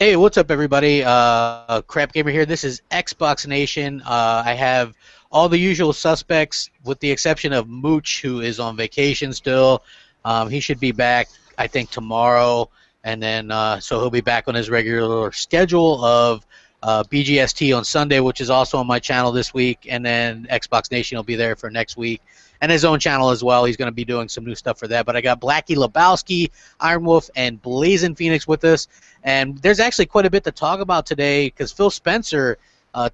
Hey, what's up, everybody? Crap Gamer here. This is Xbox Nation. I have all the usual suspects, with the exception of Mooch, who is on vacation still. He should be back, I think, tomorrow, and then so he'll be back on his regular schedule of BGST on Sunday, which is also on my channel this week, and then Xbox Nation will be there for next week, and his own channel as well. He's going to be doing some new stuff for that. But I got Blackie Lebowski, Iron Wolf, and Blazing Phoenix with us. And there's actually quite a bit to talk about today because Phil Spencer,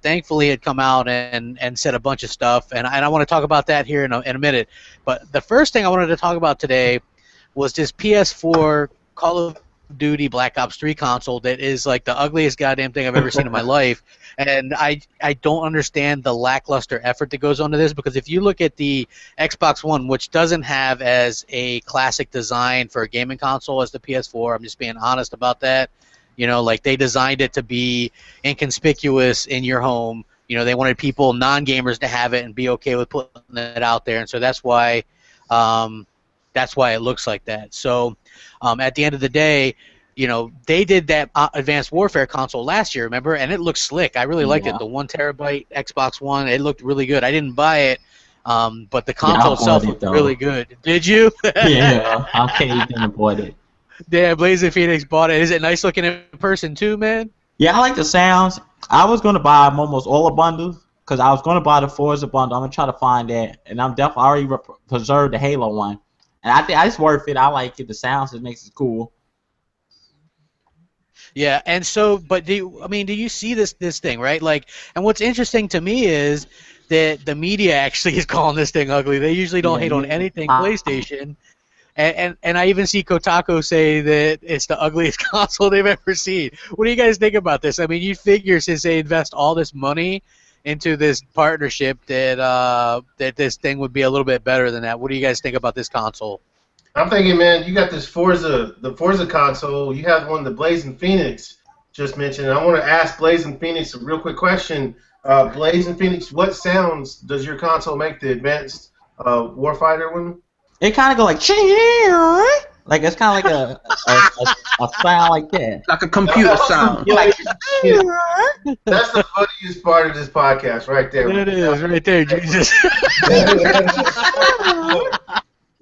thankfully, had come out and said a bunch of stuff. And I want to talk about that here in a minute. But the first thing I wanted to talk about today was this PS4 Call of Duty Black Ops 3 console that is like the ugliest goddamn thing I've ever seen in my life. And I don't understand the lackluster effort that goes into this, because if you look at the Xbox One, which doesn't have as a classic design for a gaming console as the PS4, I'm just being honest about that. You know, like they designed it to be inconspicuous in your home. You know, they wanted people, non-gamers, to have it and be okay with putting it out there, and so that's why it looks like that. So at the end of the day, you know, they did that Advanced Warfare console last year, remember? And it looked slick. I really liked it. The 1 terabyte Xbox One, it looked really good. I didn't buy it, but the console itself looked really good. Did you? Yeah, I can't even avoid it. Yeah, Blazing Phoenix bought it. Is it nice looking in person too, man? Yeah, I like the sounds. I was going to buy almost all the bundles because I was going to buy the Forza bundle. I'm going to try to find that. And I'm definitely already preserved the Halo one. And I think it's worth it. I like it. The sounds, it makes it cool. Yeah, and so, but do you see this thing, right? Like, and what's interesting to me is that the media actually is calling this thing ugly. They usually don't hate on anything PlayStation, and I even see Kotaku say that it's the ugliest console they've ever seen. What do you guys think about this? I mean, you figure since they invest all this money into this partnership that that this thing would be a little bit better than that. What do you guys think about this console? I'm thinking, man, you got this the Forza console. You have one, the Blazing Phoenix, just mentioned. I want to ask Blazing Phoenix a real quick question. Blazing Phoenix, what sounds does your console make, the Advanced Warfighter one? It kind of go like, it's kind of like a sound like that. Like a computer sound. Like, that's the funniest part of this podcast right there. There it is, right there, Jesus.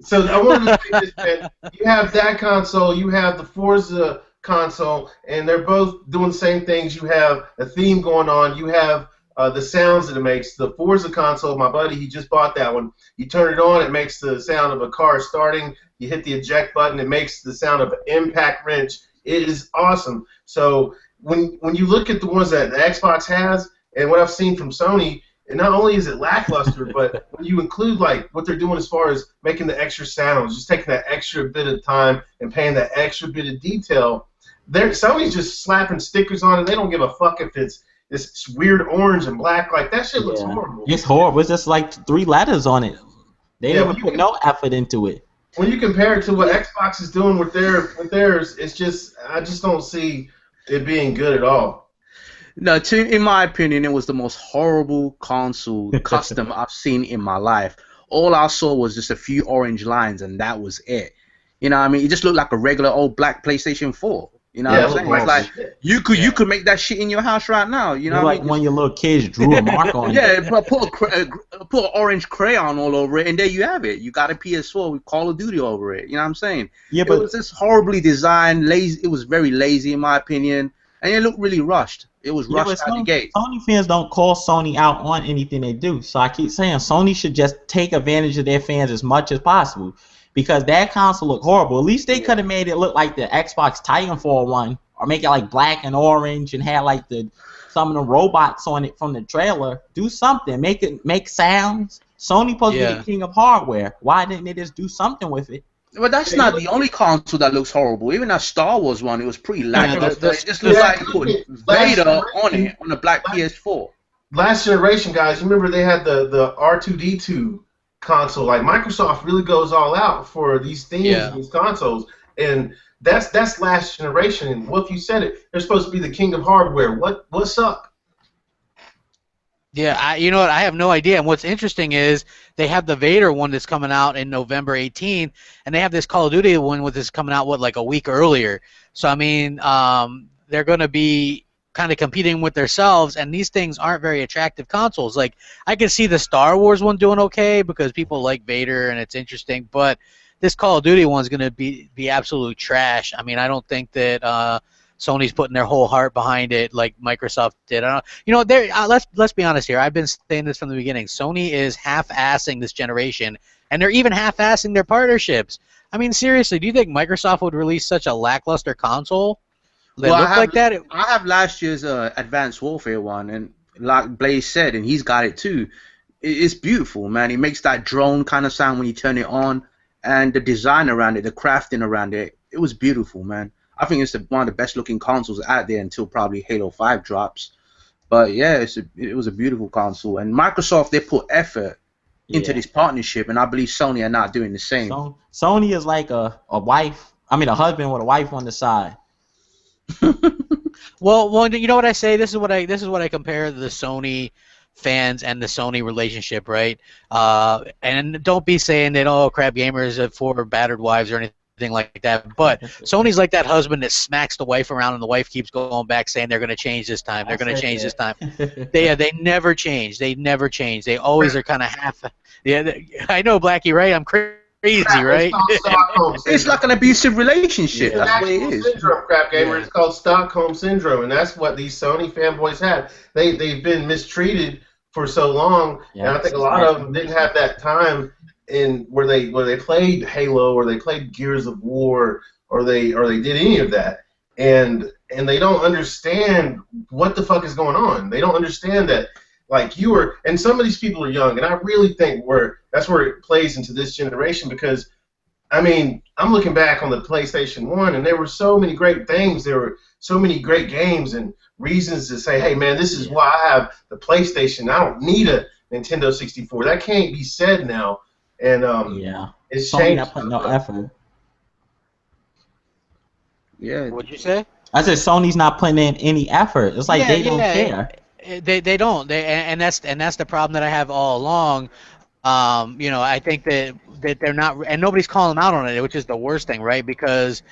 So I wanted to say this, man. You have that console, you have the Forza console, and they're both doing the same things. You have a theme going on. You have the sounds that it makes. The Forza console, my buddy, he just bought that one. You turn it on, it makes the sound of a car starting. You hit the eject button, it makes the sound of an impact wrench. It is awesome. So when you look at the ones that the Xbox has, and what I've seen from Sony, and not only is it lackluster, but when you include like what they're doing as far as making the extra sounds, just taking that extra bit of time and paying that extra bit of detail, Sony's just slapping stickers on it. They don't give a fuck if it's this weird orange and black. Like that shit looks horrible. It's horrible. It's just like 3 letters on it. They didn't put no effort into it. When you compare it to what Xbox is doing with theirs, it's just I just don't see it being good at all. No, in my opinion, it was the most horrible console custom I've seen in my life. All I saw was just a few orange lines, and that was it. You know what I mean? It just looked like a regular old black PlayStation 4. You know what I'm saying? It's like you could make that shit in your house right now. You know, like when your little kids drew a mark on it. Yeah, but put an orange crayon all over it, and there you have it. You got a PS4 with Call of Duty over it. You know what I'm saying? Yeah, but it was just horribly designed, lazy. It was very lazy in my opinion, and it looked really rushed. It was rushed out the gate. Sony fans don't call Sony out on anything they do, so I keep saying Sony should just take advantage of their fans as much as possible. Because that console looked horrible. At least they could have made it look like the Xbox Titanfall one, or make it like black and orange and have like some of the robots on it from the trailer. Do something. Make sounds. Sony supposed to be the king of hardware. Why didn't they just do something with it? But that's not the only console that looks horrible. Even that Star Wars one, it was pretty lackluster. It just looks like put Vader on it on the black PS4. Last generation, guys, you remember they had the R2D2 console. Like Microsoft really goes all out for these themes and these consoles, and that's last generation. And Wolf, you said it, they're supposed to be the king of hardware. What's up? Yeah, you know what? I have no idea. And what's interesting is they have the Vader one that's coming out in November 18th, and they have this Call of Duty one that's coming out like a week earlier. So I mean, they're gonna be kind of competing with themselves, and these things aren't very attractive consoles. Like I can see the Star Wars one doing okay because people like Vader and it's interesting, but this Call of Duty one's gonna be absolute trash. I mean, I don't think that Sony's putting their whole heart behind it like Microsoft did. I don't, you know, let's be honest here. I've been saying this from the beginning. Sony is half-assing this generation, and they're even half-assing their partnerships. I mean, seriously, do you think Microsoft would release such a lackluster console that Well, looked like that? I have last year's Advanced Warfare one, and like Blaze said, and he's got it too. It's beautiful, man. It makes that drone kind of sound when you turn it on, and the design around it, the crafting around it, it was beautiful, man. I think it's one of the best looking consoles out there until probably Halo 5 drops. But yeah, it was a beautiful console, and Microsoft, they put effort into this partnership, and I believe Sony are not doing the same. Sony is like a wife. I mean, a husband with a wife on the side. Well, you know what I say. This is what I compare the Sony fans and the Sony relationship, right? And don't be saying that Crap Gamers are for battered wives or anything like that. But Sony's like that husband that smacks the wife around, and the wife keeps going back saying they're going to change this time. They're going to change this time. They never change. They never change. They always are kind of half. Yeah, I know, Blackie, right? I'm crazy, right? It's like an abusive relationship. It's That's what it is. syndrome, Crap Gamer. It's called Stockholm Syndrome, and that's what these Sony fanboys have. They've been mistreated for so long, and I think a lot of them didn't have that time in where they played Halo or they played Gears of War or they did any of that, and they don't understand what the fuck is going on. They don't understand that. Like and some of these people are young, and I really think that's where it plays into this generation because, I mean, I'm looking back on the PlayStation 1, and there were so many great things. There were so many great games and reasons to say, hey, man, this is why I have the PlayStation. I don't need a Nintendo 64. That can't be said now, and it's Sony changed. not putting no effort. Yeah. What'd you say? I said Sony's not putting in any effort. It's like they don't care. They don't. And that's the problem that I have all along. You know, I think that they're not, and nobody's calling them out on it, which is the worst thing, right? Because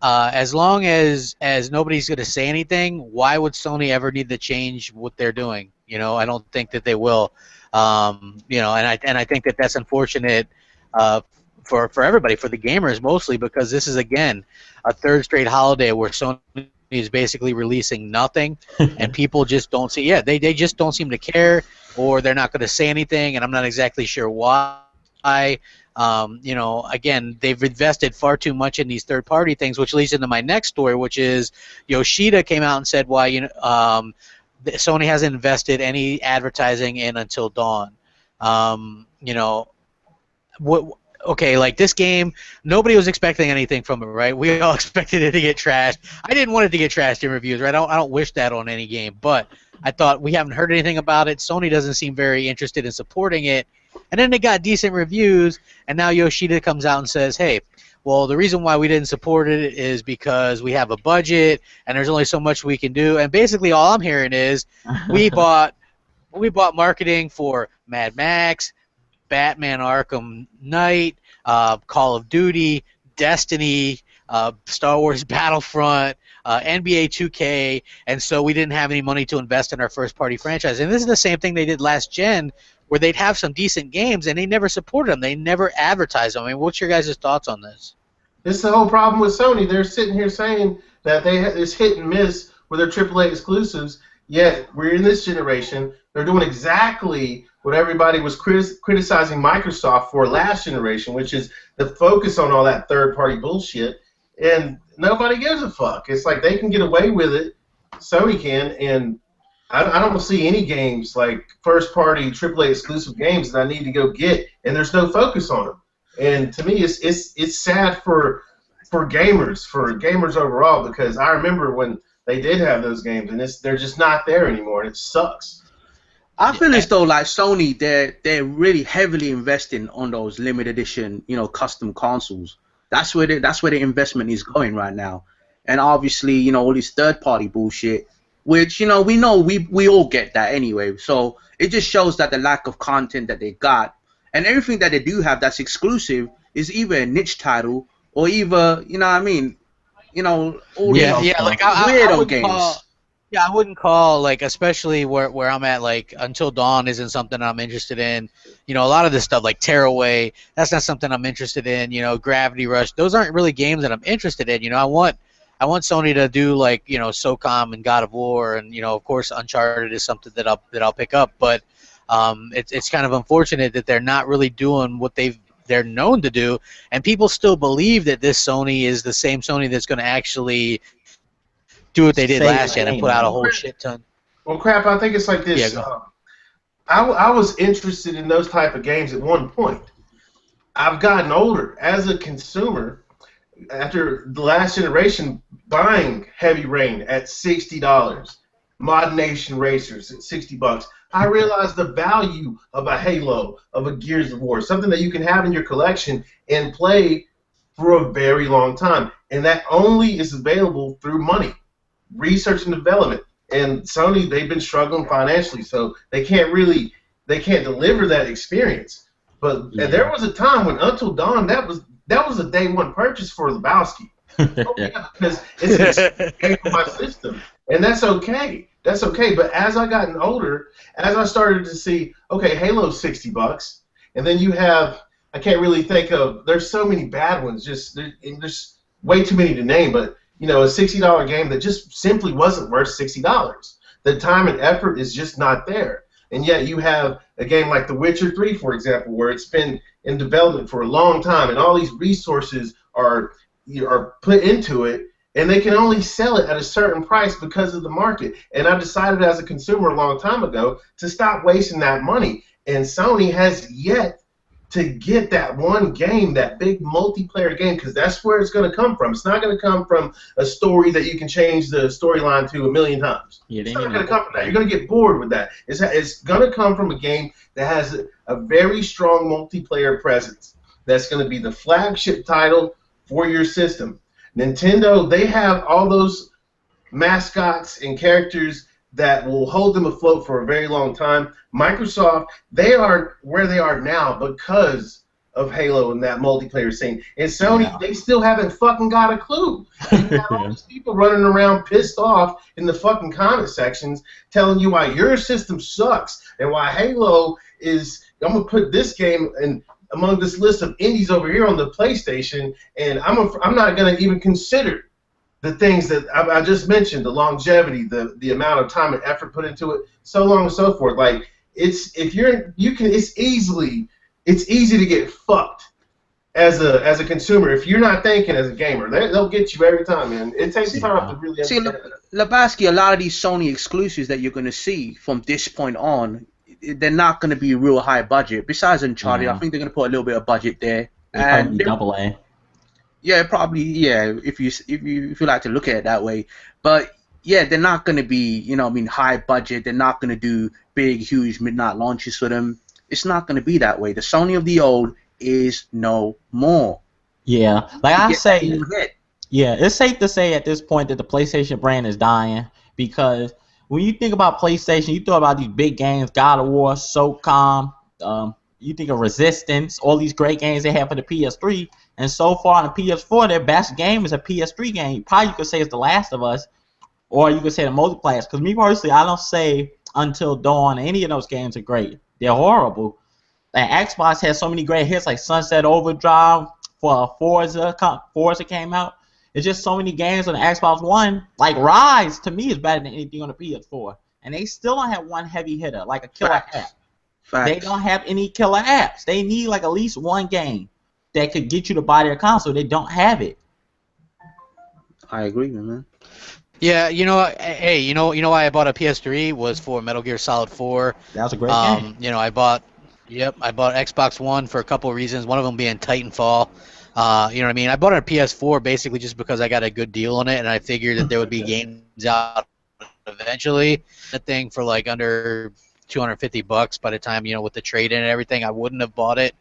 as long as nobody's going to say anything, why would Sony ever need to change what they're doing? You know, I don't think that they will. You know, and I think that that's unfortunate for everybody, for the gamers mostly, because this is again a third straight holiday where Sony is basically releasing nothing, and people just don't see. Yeah, they just don't seem to care, or they're not going to say anything, and I'm not exactly sure why. You know, again, they've invested far too much in these third-party things, which leads into my next story, which is Yoshida came out and said why Sony hasn't invested any advertising in Until Dawn. You know, okay, like this game, nobody was expecting anything from it, right? We all expected it to get trashed. I didn't want it to get trashed in reviews, right? I don't wish that on any game, but I thought we haven't heard anything about it. Sony doesn't seem very interested in supporting it. And then it got decent reviews, and now Yoshida comes out and says, hey, well, the reason why we didn't support it is because we have a budget, and there's only so much we can do. And basically all I'm hearing is we bought marketing for Mad Max, Batman Arkham Knight, Call of Duty, Destiny, Star Wars Battlefront, NBA 2K, and so we didn't have any money to invest in our first-party franchise. And this is the same thing they did last gen, where they'd have some decent games, and they never supported them. They never advertised them. I mean, what's your guys' thoughts on this? This is the whole problem with Sony. They're sitting here saying that they have this hit and miss with their AAA exclusives, yet we're in this generation. They're doing exactly what everybody was criticizing Microsoft for last generation, which is the focus on all that third-party bullshit, and nobody gives a fuck. It's like they can get away with it, Sony can, and I don't see any games like first-party AAA exclusive games that I need to go get, and there's no focus on them. And to me, it's sad for gamers overall, because I remember when they did have those games, and they're just not there anymore, and it sucks. I feel as though like Sony, they're really heavily investing on those limited edition, custom consoles. That's where the investment is going right now. And obviously, all this third-party bullshit, which we know we all get that anyway. So it just shows that the lack of content that they got, and everything that they do have that's exclusive is either a niche title or either You know, all Weirdo Yeah, these yeah. Like I weirdo wouldn't games. call. Yeah, I wouldn't call like especially where I'm at. Like Until Dawn isn't something I'm interested in. You know, a lot of this stuff like Tearaway, that's not something I'm interested in. You know, Gravity Rush, those aren't really games that I'm interested in. You know, I want Sony to do like SOCOM and God of War, and of course Uncharted is something that I'll pick up. But it's kind of unfortunate that they're not really doing what they're known to do, and people still believe that this Sony is the same Sony that's going to actually do what they did Save last the year and put game. out a Well, whole shit ton. Well, crap. I think it's like Yeah, this. go. I was interested in those type of games at one point. I've gotten older as a consumer. After the last generation, buying Heavy Rain at $60, Mod Nation Racers at $60, I realized the value of a Halo, of a Gears of War, something that you can have in your collection and play for a very long time, and that only is available through money, research and development. And Sony, they've been struggling financially, so they can't deliver that experience. But there was a time when Until Dawn, that was a day one purchase for Lebowski. Oh, yeah, because it's an escape from my system, and that's okay. That's okay. But as I gotten older, as I started to see, okay, Halo's $60, and then you have, I can't really think of. There's so many bad ones. There's way too many to name. But a $60 game that just simply wasn't worth $60. The time and effort is just not there. And yet you have a game like The Witcher 3, for example, where it's been in development for a long time, and all these resources are put into it, and they can only sell it at a certain price because of the market. And I decided as a consumer a long time ago to stop wasting that money. And Sony has yet to get that one game, that big multiplayer game, because that's where it's going to come from. It's not going to come from a story that you can change the storyline to a million times. Yeah, It's not going to come from that. You're going to get bored with that. It's going to come from a game that has a very strong multiplayer presence. That's going to be the flagship title for your system. Nintendo, they have all those mascots and characters that will hold them afloat for a very long time. Microsoft, they are where they are now because of Halo and that multiplayer scene. And Sony, they still haven't fucking got a clue. You have all these people running around pissed off in the fucking comment sections telling you why your system sucks and why Halo is, I'm going to put this game in among this list of indies over here on the PlayStation, and I'm not going to even consider the things that I just mentioned, the longevity, the amount of time and effort put into it, so on and so forth. Like it's easy to get fucked as a consumer if you're not thinking as a gamer. They'll get you every time, man. It takes time to really understand. Lebowski, a lot of these Sony exclusives that you're going to see from this point on, they're not going to be real high budget. Besides Uncharted, I think they're going to put a little bit of budget there. And AA. Yeah, probably. Yeah, if you like to look at it that way, but yeah, they're not going to be high budget. They're not going to do big, huge midnight launches for them. It's not going to be that way. The Sony of the old is no more. Yeah, like I say, yeah, it's safe to say at this point that the PlayStation brand is dying because when you think about PlayStation, you thought about these big games, God of War, SOCOM, you think of Resistance, all these great games they have for the PS3, and so far on the PS4, their best game is a PS3 game. Probably you could say it's The Last of Us, or you could say the multiplayer. Because me personally, I don't say Until Dawn, any of those games are great. They're horrible. And Xbox has so many great hits like Sunset Overdrive, for Forza came out. It's just so many games on the Xbox One. Like Rise, to me, is better than anything on the PS4. And they still don't have one heavy hitter, like a killer app. They don't have any killer apps. They need like at least one game that could get you to buy their console. They don't have it. I agree, man. Yeah, hey, you know why I bought a PS3 was for Metal Gear Solid 4. That was a great game. I bought Xbox One for a couple of reasons. One of them being Titanfall. You know what I mean? I bought a PS4 basically just because I got a good deal on it, and I figured that there would be games out eventually. That thing for like under $250 by the time with the trade-in and everything. I wouldn't have bought it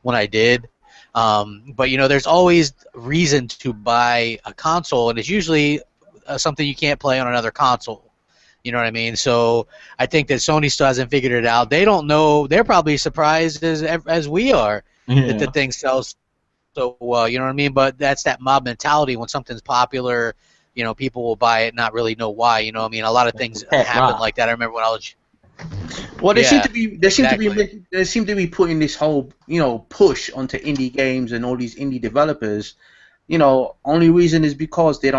when I did. But there's always reason to buy a console, and it's usually something you can't play on another console. You know what I mean? So I think that Sony still hasn't figured it out. They don't know. They're probably surprised as we are that the thing sells you know what I mean? But that's that mob mentality. When something's popular, you know, people will buy it, not really know why. You know what I mean? A lot of things Pet happen rock. like that. I remember when I was. Well, Yeah, they seem to be putting this whole push onto indie games and all these indie developers. Only reason is because they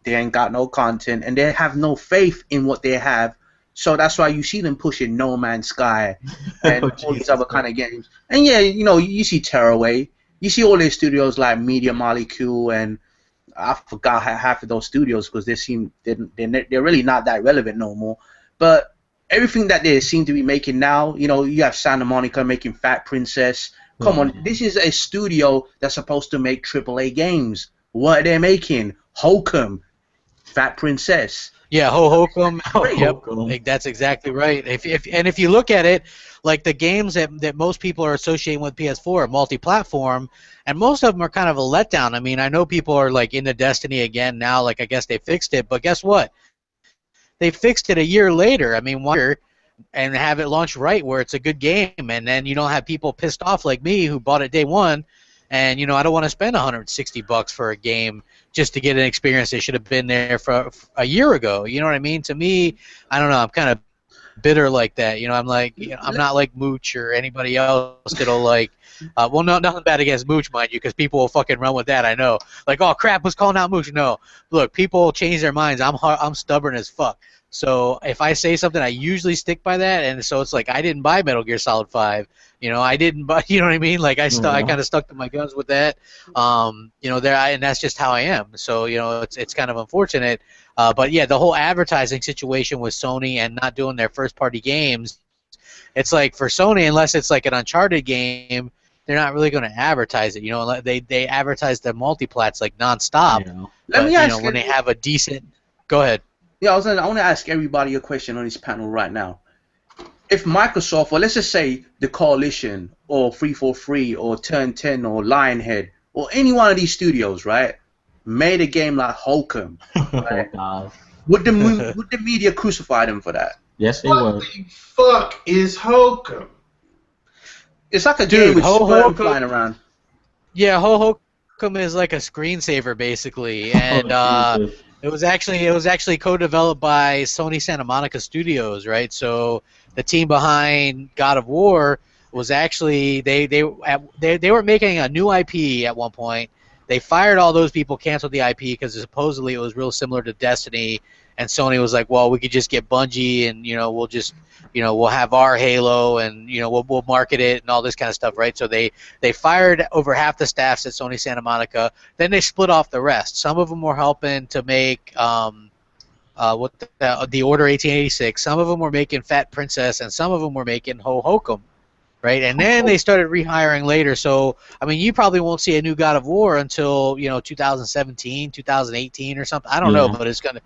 ain't got no content and they have no faith in what they have. So that's why you see them pushing No Man's Sky and Oh, all these Jesus other kind of games. And yeah, you see Tearaway, you see all these studios like Media Molecule, and I forgot half of those studios because they're really not that relevant no more. But everything that they seem to be making now, you have Santa Monica making Fat Princess. Come on, Yeah. this is a studio that's supposed to make AAA games. What are they making? Hokum, Fat Princess. yeah, Ho Hokum. Yep, Hokum. that's exactly right. If you look at it, like the games that most people are associating with PS4 are multi-platform, and most of them are kind of a letdown. I mean, I know people are like into Destiny again now. Like I guess they fixed it, but guess what? They fixed it a year later. I mean, 1 year, and have it launch right where it's a good game, and then you don't have people pissed off like me who bought it day one, and I don't want to spend $160 for a game just to get an experience that should have been there for a year ago. You know what I mean? To me, I don't know. I'm kind of bitter like that. I'm like, I'm not like Mooch or anybody else that'll like. Well, no, nothing bad against Mooch, mind you, because people will fucking run with that. I know. Like, oh crap, was calling out Mooch. No, look, people change their minds. I'm stubborn as fuck. So if I say something, I usually stick by that. And so it's like I didn't buy Metal Gear Solid 5. I didn't buy. You know what I mean? Like I kind of stuck to my guns with that. And that's just how I am. So it's kind of unfortunate. But yeah, the whole advertising situation with Sony and not doing their first-party games, it's like for Sony, unless it's like an Uncharted game, they're not really going to advertise it. They advertise their multiplats like nonstop. Yeah. Let me But ask when you. they have a decent, go ahead. Yeah, I want to ask everybody a question on this panel right now. If Microsoft, or let's just say the Coalition, or 343, or Turn 10, or Lionhead, or any one of these studios, right, made a game like Holcomb, right, Oh, God. would the media crucify them for that? Yes, they What would. the fuck is Hokum? It's like a Dude, game with sperm Holcomb, flying around. yeah, Hokum is like a screensaver basically, and Oh, Jesus. it was actually co-developed by Sony Santa Monica Studios, right? So the team behind God of War was actually they were making a new IP at one point. They fired all those people, canceled the IP because supposedly it was real similar to Destiny, and Sony was like, well, we could just get Bungie and we'll just we'll have our Halo and we'll market it and all this kind of stuff, right? So they fired over half the staffs at Sony Santa Monica. Then they split off the rest. Some of them were helping to make the Order 1886. Some of them were making Fat Princess, and some of them were making Ho Hokum, right? And then they started rehiring later. So I mean, you probably won't see a new God of War until 2017, 2018 or something. I don't know, Yeah. but it's gonna,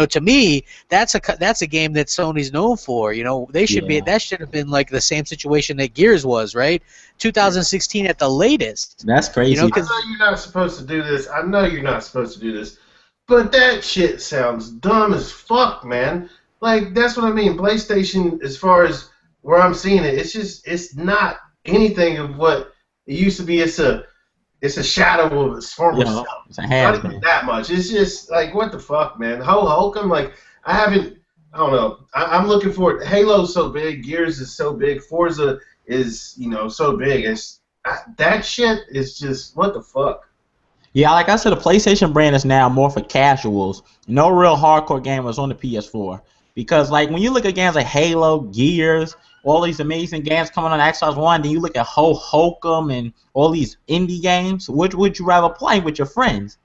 to me, that's a game that Sony's known for. They should be Yeah. that should have been like the same situation that Gears was, right? 2016 at the latest. That's crazy. I know you're not supposed to do this. I know you're not supposed to do this. But that shit sounds dumb as fuck, man. Like, that's what I mean. PlayStation, as far as where I'm seeing it, it's not anything of what it used to be. It's a shadow of its former self. It's a Not has even been. that much. It's just like, what the fuck, man? Holcomb, like, I don't know. I'm looking for it. Halo's so big. Gears is so big. Forza is, so big. That shit is just, what the fuck? Yeah, like I said, the PlayStation brand is now more for casuals. No real hardcore gamers on the PS4. Because, like, when you look at games like Halo, Gears, all these amazing games coming on Xbox One, then you look at Hokum and all these indie games, which would you rather play with your friends?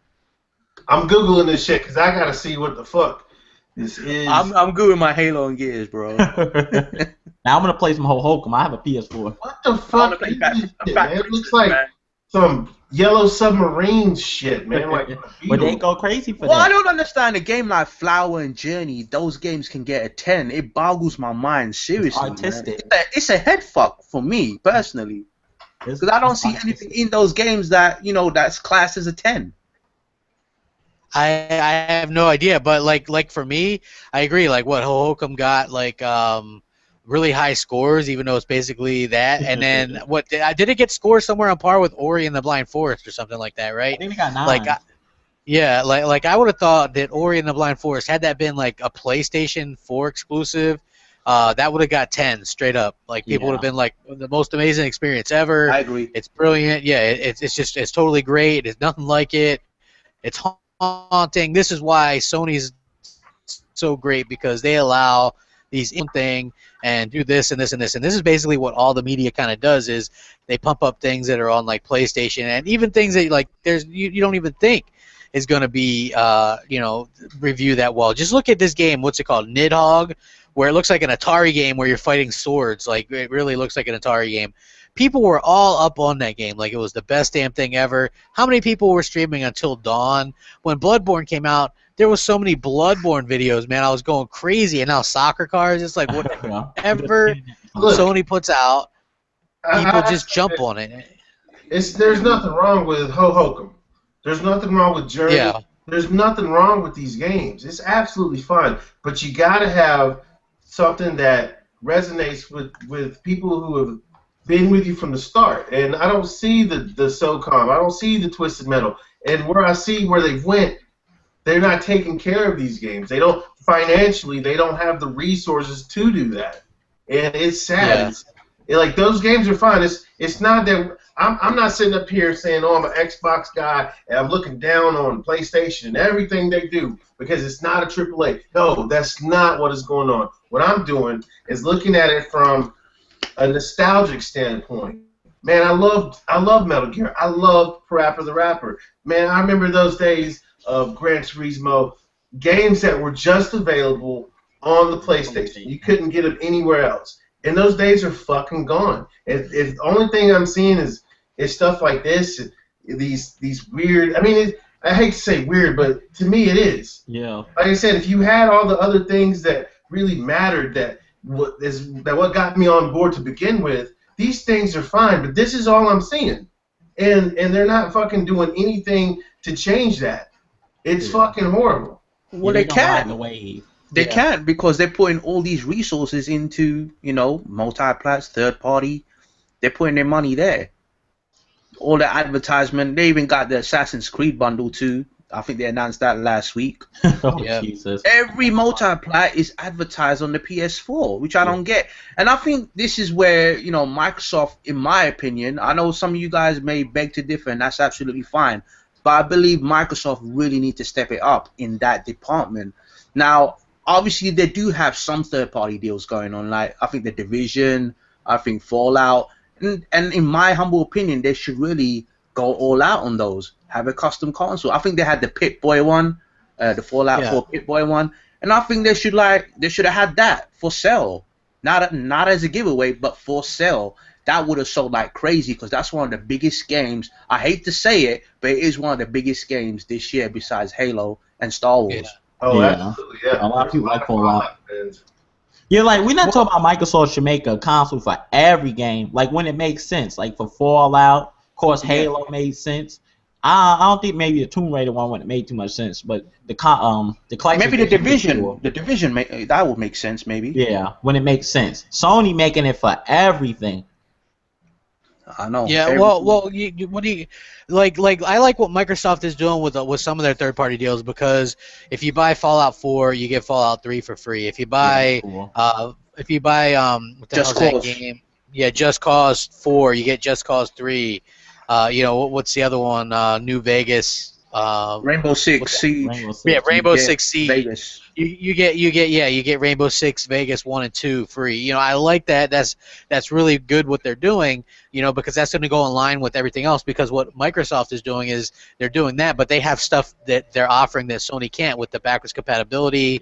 I'm Googling this shit because I got to see what the fuck this is. I'm good with my Halo and Gears, bro. Now I'm going to play some Hokum. I have a PS4. What the fuck is this shit, man? It looks like some Yellow Submarine shit, man. Like, But they go crazy for Well, I that. don't understand a game like Flower and Journey. Those games can get a 10. It boggles my mind, seriously. It's artistic. Man. It's a head fuck for me, personally. Because I don't see anything in those games that, that's classed as a 10. I have no idea, but like for me, I agree. Like what Hokum got, like really high scores, even though it's basically that. And then what did it get scores somewhere on par with Ori and the Blind Forest or something like that, I right? think we got 9. Like, yeah, like I would have thought that Ori and the Blind Forest, had that been like a PlayStation 4 exclusive, that would have got 10 straight up. Like people would have been like, the most amazing experience ever. I agree. It's brilliant. Yeah, it's totally great. It's nothing like it. It's haunting. This is why Sony's so great, because they allow these thing and do this and this and this, and this is basically what all the media kind of does, is they pump up things that are on like PlayStation, and even things that like you don't even think is going to be review that well. Just look at this game. What's it called? Nidhogg, where it looks like an Atari game where you're fighting swords. Like, it really looks like an Atari game. People were all up on that game like it was the best damn thing ever. How many people were streaming until dawn? When Bloodborne came out, there was so many Bloodborne videos, man. I was going crazy. And now soccer cars, it's like whatever Sony puts out, people just jump on it. There's nothing wrong with Ho Hokum. There's nothing wrong with Journey. Yeah. There's nothing wrong with these games. It's absolutely fine. But you got to have something that resonates with people who have been with you from the start. And I don't see the SOCOM. I don't see the Twisted Metal. And where I see where they went, they're not taking care of these games. They don't, financially, they don't have the resources to do that. And it's sad. Yeah. Like, those games are fine. It's not that I'm not sitting up here saying, oh, I'm an Xbox guy and I'm looking down on PlayStation and everything they do because it's not a AAA. No, that's not what is going on. What I'm doing is looking at it from a nostalgic standpoint. Man, I love Metal Gear. I love Parappa the Rapper. Man, I remember those days of Gran Turismo, games that were just available on the PlayStation. You couldn't get them anywhere else. And those days are fucking gone. If the only thing I'm seeing is stuff like this, these weird. I mean, I hate to say weird, but to me it is. Yeah. Like I said, if you had all the other things that really mattered, what got me on board to begin with, these things are fine. But this is all I'm seeing, and they're not fucking doing anything to change that. It's fucking horrible. Well, they they can. the wave. They can't, because they're putting all these resources into, multi-plats, third party. They're putting their money there. All the advertisement. They even got the Assassin's Creed bundle too. I think they announced that last week. Jesus. Every multi-plat is advertised on the PS4, which I don't get. And I think this is where, Microsoft, in my opinion, I know some of you guys may beg to differ, and that's absolutely fine. But I believe Microsoft really need to step it up in that department. Now, obviously, they do have some third-party deals going on. Like, I think The Division, I think Fallout. And in my humble opinion, they should really go all out on those. Have a custom console. I think they had the Pip-Boy one, the Fallout 4 Pip-Boy one. And I think they should have had that for sale. Not as a giveaway, but for sale. That would have sold like crazy, because that's one of the biggest games. I hate to say it, but it is one of the biggest games this year besides Halo and Star Wars. Yeah. Oh, Yeah. absolutely, yeah. A lot of people like Fallout. fans. Yeah, like, we're not talking about Microsoft should make a console for every game. Like, when it makes sense. Like, for Fallout, of course, Halo made sense. I don't think maybe the Tomb Raider one wouldn't make too much sense, but the Maybe the Division. The Division, that would make sense, maybe. Yeah, when it makes sense. Sony making it for everything. I know. Yeah, well, what do you like? I like what Microsoft is doing with some of their third-party deals, because if you buy Fallout 4, you get Fallout 3 for free. If you buy what the Just hell's that Cause. game? Yeah, Just Cause 4, you get Just Cause 3. What's the other one? New Vegas. Rainbow Six Siege. Rainbow Six Siege. Vegas. You get Rainbow Six Vegas 1 and 2 free. I like that. That's really good what they're doing. Because that's going to go in line with everything else. Because what Microsoft is doing is they're doing that, but they have stuff that they're offering that Sony can't, with the backwards compatibility.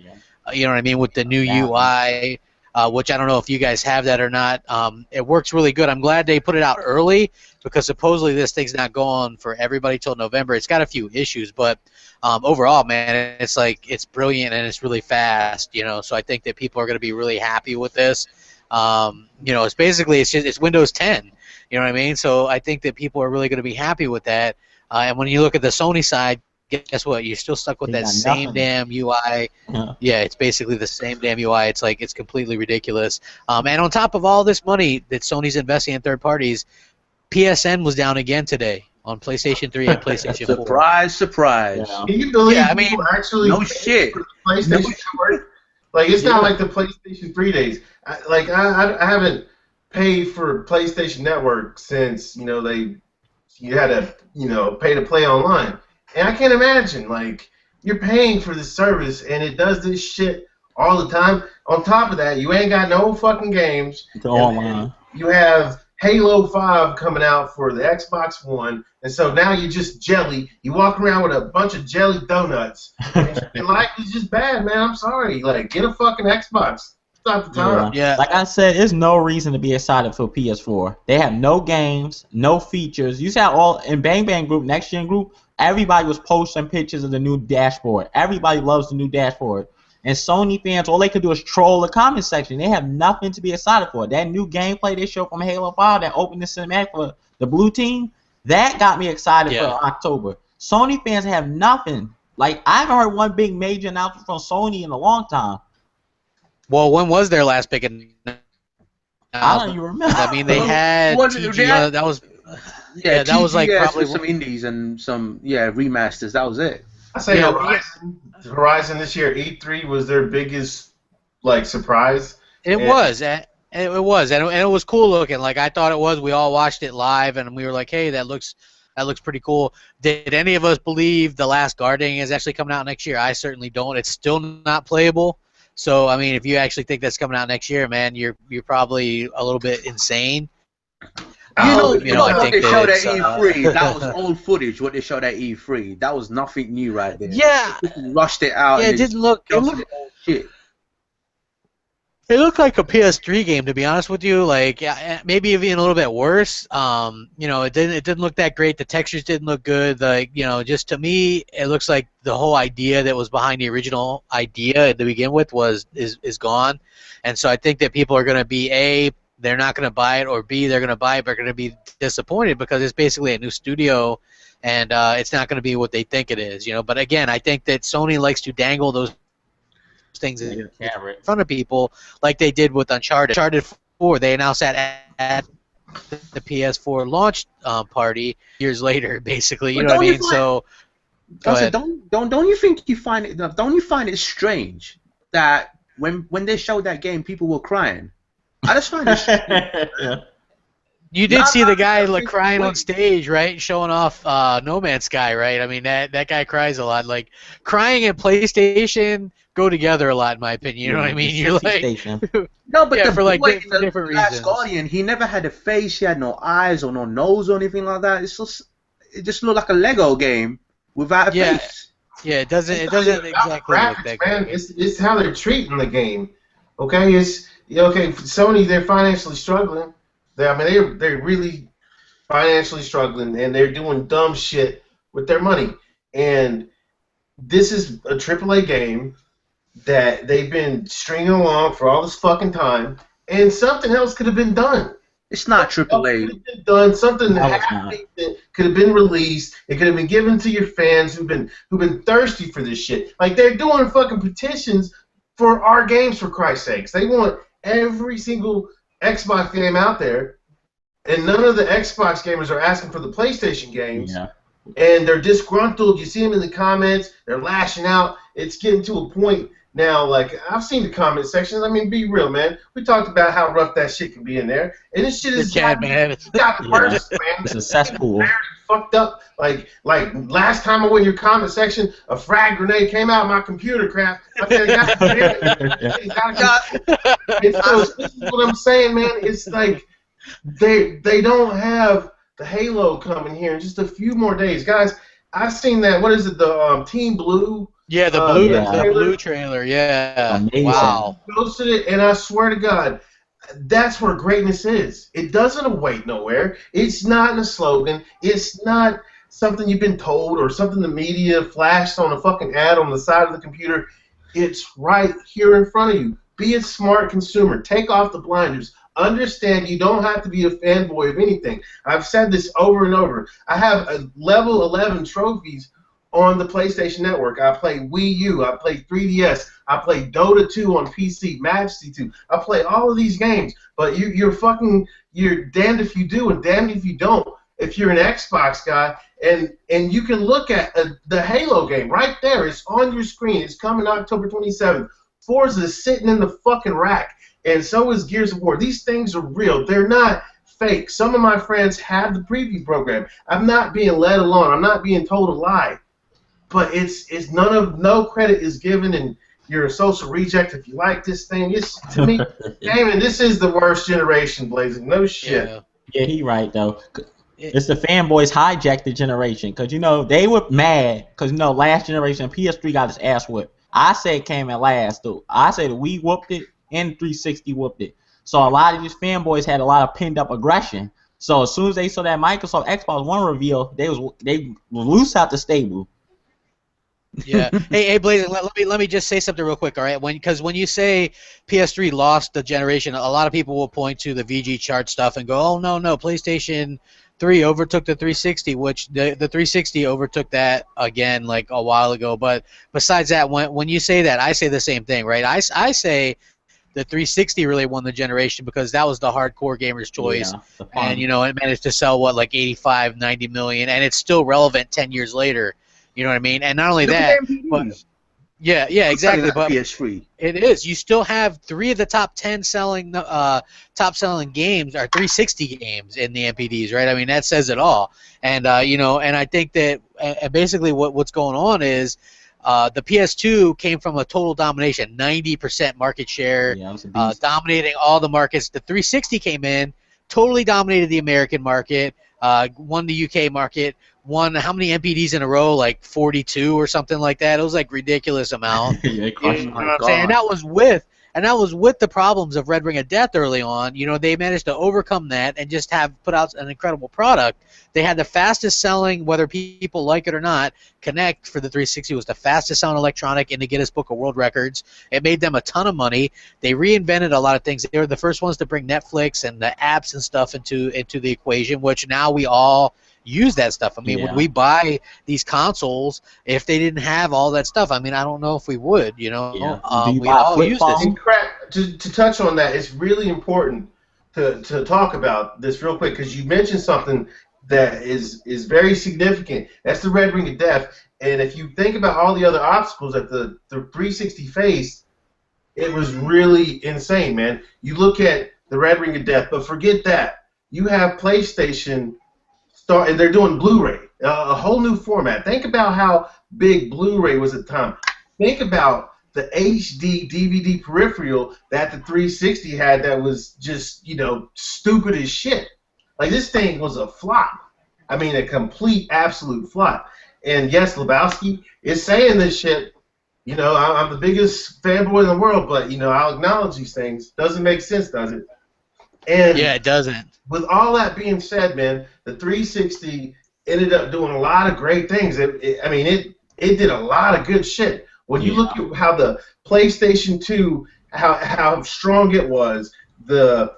You know what I mean, with the new UI. Which I don't know if you guys have that or not. It works really good. I'm glad they put it out early, because supposedly this thing's not going for everybody till November. It's got a few issues, but overall, man, it's brilliant and it's really fast. So I think that people are going to be really happy with this. It's basically it's Windows 10. You know what I mean? So I think that people are really going to be happy with that. And when you look at the Sony side, guess what? You're still stuck with They that got same nothing. damn UI. Yeah. Yeah, it's basically the same damn UI. It's like it's completely ridiculous. And on top of all this money that Sony's investing in third parties, PSN was down again today on PlayStation 3 and PlayStation 4. Surprise, surprise. Yeah. Can you believe Yeah, I people mean, actually no pay shit. for the PlayStation Network? Like, it's not like the PlayStation 3 days. I haven't paid for PlayStation Network since, you had to, pay to play online. And I can't imagine, like, you're paying for this service and it does this shit all the time. On top of that, you ain't got no fucking games. It's online. You have Halo 5 coming out for the Xbox One, and so now you're just jelly. You walk around with a bunch of jelly donuts. And life is just bad, man. I'm sorry. Like, get a fucking Xbox. It's not the time. Yeah. Like I said, there's no reason to be excited for PS4. They have no games, no features. You saw all in Bang Bang Group, Next Gen Group, everybody was posting pictures of the new dashboard. Everybody loves the new dashboard. And Sony fans, all they can do is troll the comment section. They have nothing to be excited for. That new gameplay they showed from Halo 5 that opened the cinematic for the blue team, that got me excited for October. Sony fans have nothing. Like, I haven't heard one big major announcement from Sony in a long time. Well, when was their last big announcement? I don't even remember. I mean, they had TG, that was that was like probably some indies and some remasters. That was it. I say Horizon this year, E3 was their biggest surprise. It was, and it was cool looking. Like I thought it was. We all watched it live, and we were like, "Hey, that looks pretty cool." Did any of us believe The Last Guardian is actually coming out next year? I certainly don't. It's still not playable. So I mean, if you actually think that's coming out next year, man, you're probably a little bit insane. What they showed at that E3, that was old footage. What they showed at E3, that was nothing new right there. Yeah, rushed it out. Yeah, it didn't look. It looked shit. It looked like a PS3 game, to be honest with you. Like maybe even a little bit worse. It didn't look that great. The textures didn't look good. Like just to me, it looks like the whole idea that was behind the original idea to begin with is gone. And so I think that people are going to be they're not going to buy it, or B, they're going to buy it but are going to be disappointed because it's basically a new studio, and it's not going to be what they think it is. But again, I think that Sony likes to dangle those things in front of people like they did with Uncharted. Uncharted 4, they announced that at the PS4 launch party years later, basically. You know what I mean? So, don't you think you find it? Don't you find it strange that when they showed that game, people were crying? I just find it strange. You did see the guy crying on stage, right? Showing off No Man's Sky, right? I mean, that guy cries a lot. Like, crying and PlayStation go together a lot, in my opinion. You know what I mean? You're like, no, but for different reasons. Last Guardian, he never had a face. He had no eyes or no nose or anything like that. It just looked like a Lego game without a face. Yeah, it doesn't exactly look that man. good. It's how they're treating the game. Okay, Sony, they're financially struggling. They're really financially struggling, and they're doing dumb shit with their money. And this is a AAA game that they've been stringing along for all this fucking time, and something else could have been done. It's not AAA. Could have been done. Something that could have been released. It could have been given to your fans who've been thirsty for this shit. Like, they're doing fucking petitions for our games, for Christ's sakes. They want every single Xbox game out there, and none of the Xbox gamers are asking for the PlayStation games. Yeah. And they're disgruntled. You see them in the comments. They're lashing out. It's getting to a point now, like, I've seen the comment sections. I mean, be real, man. We talked about how rough that shit can be in there. And this shit is got worse, man. It's a cesspool. Fucked up. Like last time I went in your comment section, a frag grenade came out of my computer, crap. I said, so this is what I'm saying, man. It's like they don't have the Halo coming here in just a few more days. Guys, I've seen that. What is it? The Team Blue. Yeah, the blue trailer. Yeah. Amazing. Wow. Posted it, and I swear to God, that's where greatness is. It doesn't await nowhere. It's not in a slogan. It's not something you've been told or something the media flashed on a fucking ad on the side of the computer. It's right here in front of you. Be a smart consumer. Take off the blinders. Understand you don't have to be a fanboy of anything. I've said this over and over. I have level 11 trophies on the PlayStation Network. I play Wii U. I play 3DS. I play Dota 2 on PC, Majesty 2. I play all of these games. But you're damned if you do and damned if you don't. If you're an Xbox guy, and you can look at the Halo game right there. It's on your screen. It's coming October 27th. Forza is sitting in the fucking rack, and so is Gears of War. These things are real. They're not fake. Some of my friends have the preview program. I'm not being led along. I'm not being told a lie. But it's no credit is given, and you're a social reject if you like this thing. It's, to me, Damon, this is the worst generation, Blazing. No shit. Yeah, he right though. It's the fanboys hijacked the generation, because they were mad because last generation PS3 got its ass whipped. I say it came at last though. I say the Wii whooped it and 360 whooped it. So a lot of these fanboys had a lot of pinned up aggression. So as soon as they saw that Microsoft Xbox One reveal, they was loose out the stable. Yeah. Hey, Blazing, let me just say something real quick, all right? Because when you say PS3 lost the generation, a lot of people will point to the VG chart stuff and go, oh no, PlayStation 3 overtook the 360, which the 360 overtook that again like a while ago. But besides that, when you say that, I say the same thing, right? I say the 360 really won the generation because that was the hardcore gamer's choice, and it managed to sell like 85, 90 million, and it's still relevant 10 years later. You know what I mean? And not only that, but yeah, exactly. But PS3. It is. You still have 3 of the top 10 selling games are 360 games in the MPDs, right? I mean, that says it all. And and I think that basically what's going on is the PS2 came from a total domination, 90% market share, dominating all the markets. The 360 came in, totally dominated the American market, won the UK market. Won how many MPDs in a row? Like 42 or something like that. It was like ridiculous amount. Yeah, you know what I'm saying? And that was with the problems of Red Ring of Death early on. They managed to overcome that and just put out an incredible product. They had the fastest selling, whether people like it or not, Kinect for the 360 was the fastest selling electronic in the Guinness Book of World Records. It made them a ton of money. They reinvented a lot of things. They were the first ones to bring Netflix and the apps and stuff into the equation, which now we all use that stuff. I mean, when we buy these consoles, if they didn't have all that stuff, I mean, I don't know if we would, we all use this. And to touch on that, it's really important to talk about this real quick, because you mentioned something that is very significant. That's the Red Ring of Death. And if you think about all the other obstacles that the 360 faced, it was really insane, man. You look at the Red Ring of Death, but forget that. You have PlayStation and they're doing Blu-ray, a whole new format. Think about how big Blu-ray was at the time. Think about the HD DVD peripheral that the 360 had that was just, stupid as shit. Like, this thing was a flop. I mean, a complete, absolute flop. And yes, Lebowski is saying this shit. I'm the biggest fanboy in the world, but, I'll acknowledge these things. Doesn't make sense, does it? And yeah, it doesn't. With all that being said, man, the 360 ended up doing a lot of great things. It did a lot of good shit. When you look at how the PlayStation 2, how strong it was, the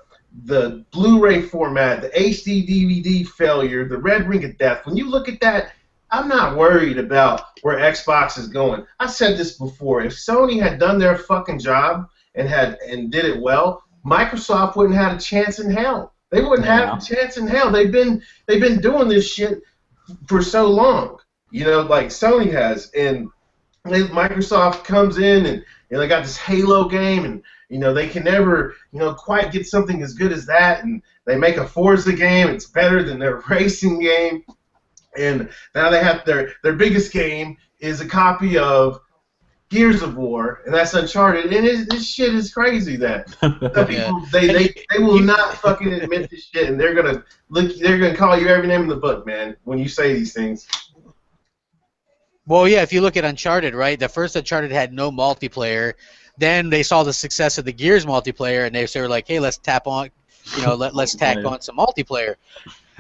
Blu-ray format, the HD DVD failure, the Red Ring of Death. When you look at that, I'm not worried about where Xbox is going. I said this before. If Sony had done their fucking job and did it well, Microsoft wouldn't have a chance in hell. They wouldn't have a chance in hell. They've been doing this shit for so long, like Sony has. And Microsoft comes in and they got this Halo game, and they can never quite get something as good as that. And they make a Forza game. It's better than their racing game. And now they have their biggest game is a copy of Gears of War, and that's Uncharted, and this shit is crazy that people they will not fucking admit this shit, and they're gonna call you every name in the book, man, when you say these things. Well, yeah, if you look at Uncharted, right, the first Uncharted had no multiplayer. Then they saw the success of the Gears multiplayer, and they were like, hey, let's tap on, let's tack on some multiplayer.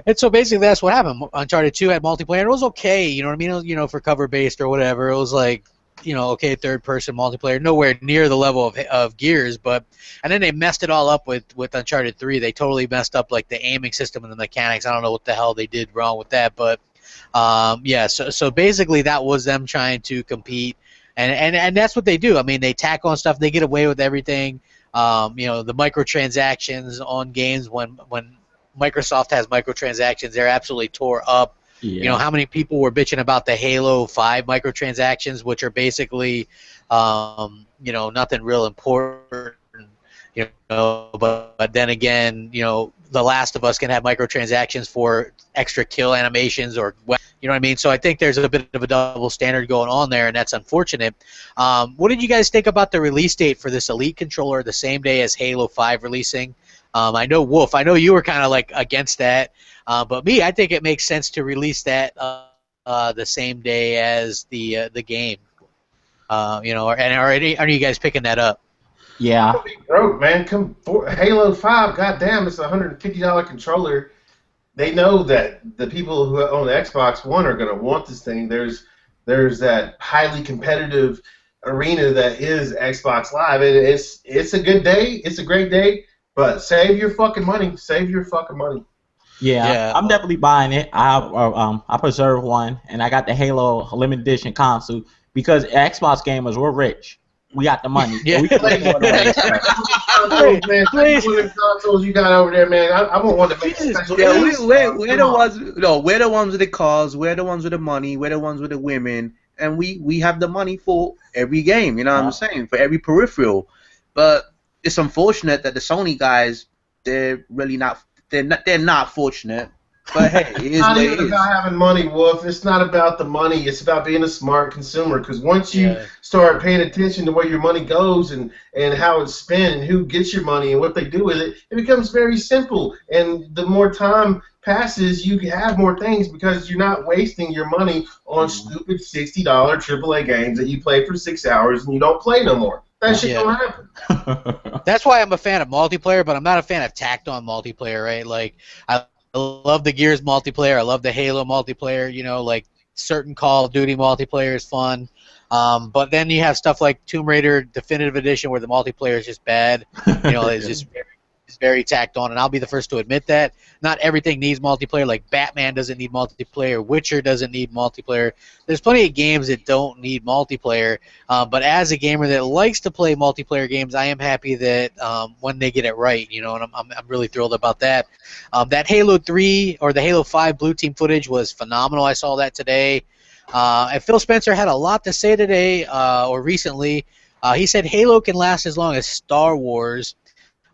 And so basically that's what happened. Uncharted 2 had multiplayer. It was okay, you know what I mean? For cover-based or whatever. It was like, okay, third-person multiplayer, nowhere near the level of Gears, and then they messed it all up with Uncharted 3. They totally messed up like the aiming system and the mechanics. I don't know what the hell they did wrong with that, but Yeah, so basically that was them trying to compete, and that's what they do. I mean, they tack on stuff. They get away with everything. The microtransactions on games when Microsoft has microtransactions, they're absolutely tore up. Yeah. How many people were bitching about the Halo 5 microtransactions, which are basically, nothing real important. But then again, The Last of Us can have microtransactions for extra kill animations or you know what I mean. So I think there's a bit of a double standard going on there, and that's unfortunate. What did you guys think about the release date for this Elite controller the same day as Halo 5 releasing? I know Wolf, I know you were kind of like against that, but me, I think it makes sense to release that the same day as the game. Are you guys picking that up? Yeah. Don't be broke, man. Halo 5, goddamn, it's a $150 controller. They know that the people who own the Xbox One are going to want this thing. There's that highly competitive arena that is Xbox Live. It's a good day. It's a great day. But save your fucking money. Save your fucking money. Yeah, I'm definitely buying it. I preserve one, and I got the Halo limited edition console because Xbox gamers, we're rich. We got the money. Yeah. So we can afford all that stuff. Man, Please. one of them consoles you got over there, man. I want one to make a special. Yeah, case. we're the Come on. ones. No, we're the ones with the cars. We're the ones with the money. We're the ones with the women, and we have the money for every game. You know what I'm saying? For every peripheral. But it's unfortunate that the Sony guys, they're really not. They're not fortunate. But hey, it is It's not what even it is. about having money, Wolf. It's not about the money. It's about being a smart consumer. Because once you start paying attention to where your money goes and how it's spent and who gets your money and what they do with it, it becomes very simple. And the more time passes, you have more things because you're not wasting your money on stupid $60 AAA games that you play for 6 hours and you don't play no more. That shit don't happen. That's why I'm a fan of multiplayer, but I'm not a fan of tacked-on multiplayer, right? Like, I love the Gears multiplayer. I love the Halo multiplayer. Like certain Call of Duty multiplayer is fun. But then you have stuff like Tomb Raider Definitive Edition where the multiplayer is just bad. It's just very tacked on, and I'll be the first to admit that. Not everything needs multiplayer. Like Batman doesn't need multiplayer. Witcher doesn't need multiplayer. There's plenty of games that don't need multiplayer. But as a gamer that likes to play multiplayer games, I am happy that when they get it right, and I'm really thrilled about that. That Halo 3 or the Halo 5 blue team footage was phenomenal. I saw that today. And Phil Spencer had a lot to say today or recently. He said Halo can last as long as Star Wars.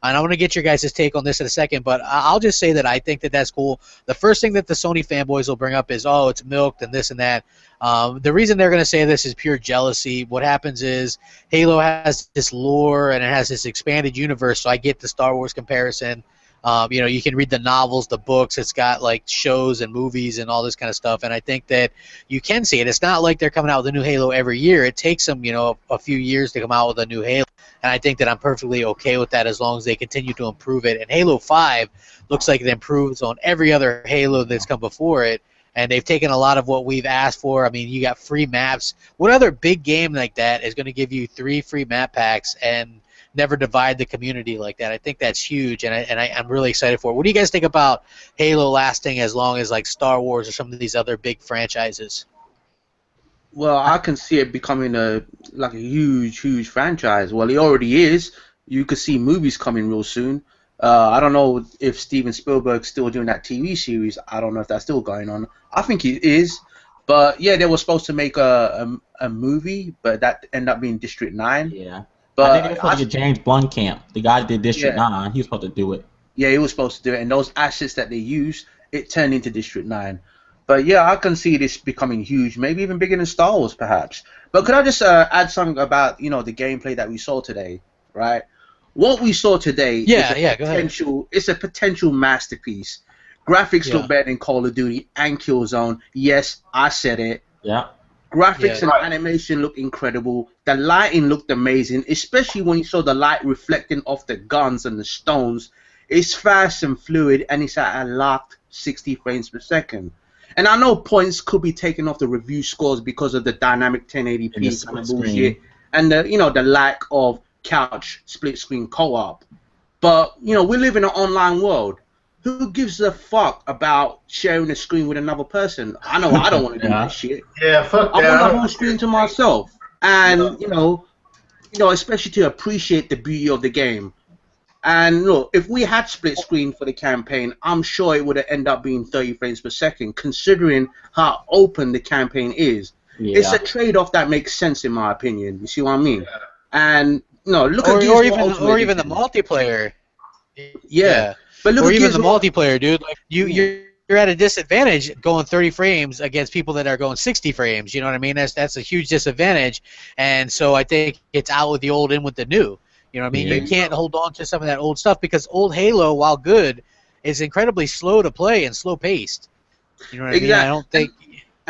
And I want to get your guys' take on this in a second, but I'll just say that I think that that's cool. The first thing that the Sony fanboys will bring up is, oh, it's milked and this and that. The reason they're going to say this is pure jealousy. What happens is Halo has this lore and it has this expanded universe, so I get the Star Wars comparison. You can read the novels, the books. It's got like shows and movies and all this kind of stuff. And I think that you can see it. It's not like they're coming out with a new Halo every year. It takes them, a few years to come out with a new Halo. And I think that I'm perfectly okay with that as long as they continue to improve it. And Halo 5 looks like it improves on every other Halo that's come before it. And they've taken a lot of what we've asked for. I mean, you got free maps. What other big game like that is going to give you 3 free map packs and never divide the community like that? I think that's huge, and I'm really excited for it. What do you guys think about Halo lasting as long as like Star Wars or some of these other big franchises? Well, I can see it becoming a huge franchise. Well, it already is. You could see movies coming real soon. I don't know if Steven Spielberg's still doing that TV series. I don't know if that's still going on. I think it is. But yeah, they were supposed to make a movie, but that ended up being District 9. Yeah. But I think they're supposed to get James Blomkamp, the guy that did District 9. He was supposed to do it. Yeah, he was supposed to do it, and those assets that they used, it turned into District 9. But yeah, I can see this becoming huge, maybe even bigger than Star Wars, perhaps. But could I just add something about the gameplay that we saw today, right? What we saw today is a potential masterpiece. Graphics look better than Call of Duty and Killzone. Yes, I said it. Yeah. Graphics and animation look incredible. The lighting looked amazing, especially when you saw the light reflecting off the guns and the stones. It's fast and fluid, and it's at a locked 60 frames per second. And I know points could be taken off the review scores because of the dynamic 1080p kind of bullshit, and the lack of couch split screen co-op. But we live in an online world. who gives a fuck about sharing a screen with another person? I know I don't want to do that shit. Yeah, fuck I that. want I the don't whole screen to myself, and especially to appreciate the beauty of the game. And look, if we had split screen for the campaign, I'm sure it would have ended up being 30 frames per second, considering how open the campaign is. Yeah. It's a trade-off that makes sense in my opinion. You see what I mean? And look at or, Gears or of War even Ultimate or even the Edition. multiplayer. Yeah, Yeah, but look or at even Gears the of War. multiplayer, dude. Like you're at a disadvantage going 30 frames against people that are going 60 frames. You know what I mean? That's a huge disadvantage. And so I think it's out with the old, in with the new. You know what I mean? Yeah. You can't hold on to some of that old stuff because old Halo, while good, is incredibly slow to play and slow paced. You know what I mean? I Exactly. don't think.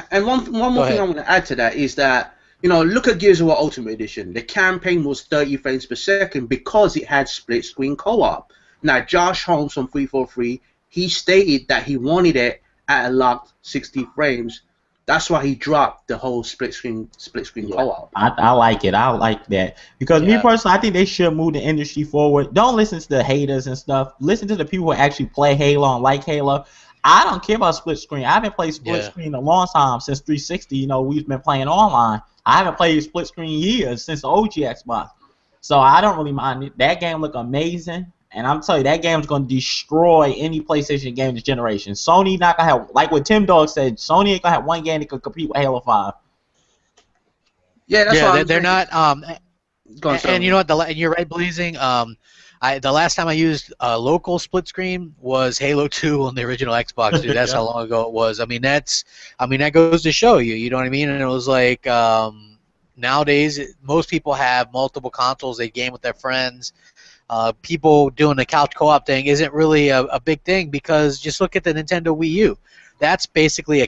And one Go more thing I ahead. want to add to that is that look at Gears of War Ultimate Edition. The campaign was 30 frames per second because it had split screen co-op. Now Josh Holmes from 343, he stated that he wanted it at a locked 60 frames. That's why he dropped the whole split screen co-op. I like it. I like that because me Yeah. personally, I think they should move the industry forward. Don't listen to the haters and stuff. Listen to the people who actually play Halo and like Halo. I don't care about split screen. I haven't played split screen in a long time since 360. We've been playing online. I haven't played split screen years since the OG Xbox. So I don't really mind it. That game look amazing. And I'm telling you, that game's going to destroy any PlayStation game this generation. Sony not going to have, like what Tim Dog said, Sony ain't going to have one game that can compete with Halo 5. Yeah, that's why they're not. And you know what? You're right, Blazing. The last time I used a local split screen was Halo 2 on the original Xbox, dude. That's how long ago it was. I mean, that goes to show you. You know what I mean? And it was like nowadays, most people have multiple consoles. They game with their friends. People doing the couch co-op thing isn't really a big thing because just look at the Nintendo Wii U. That's basically a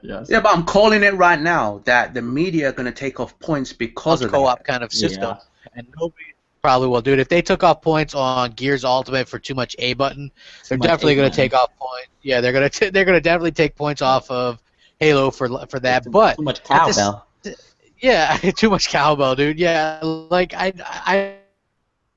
Yes. Yeah, but I'm calling it right now that the media are going to take off points because of co-op that. kind of system, and nobody probably will, dude. If they took off points on Gears Ultimate for too much A button, they're definitely going to take off points. Yeah, they're going to definitely take points off of Halo for that. But too much cowbell. Yeah, too much cowbell, dude. Yeah, like I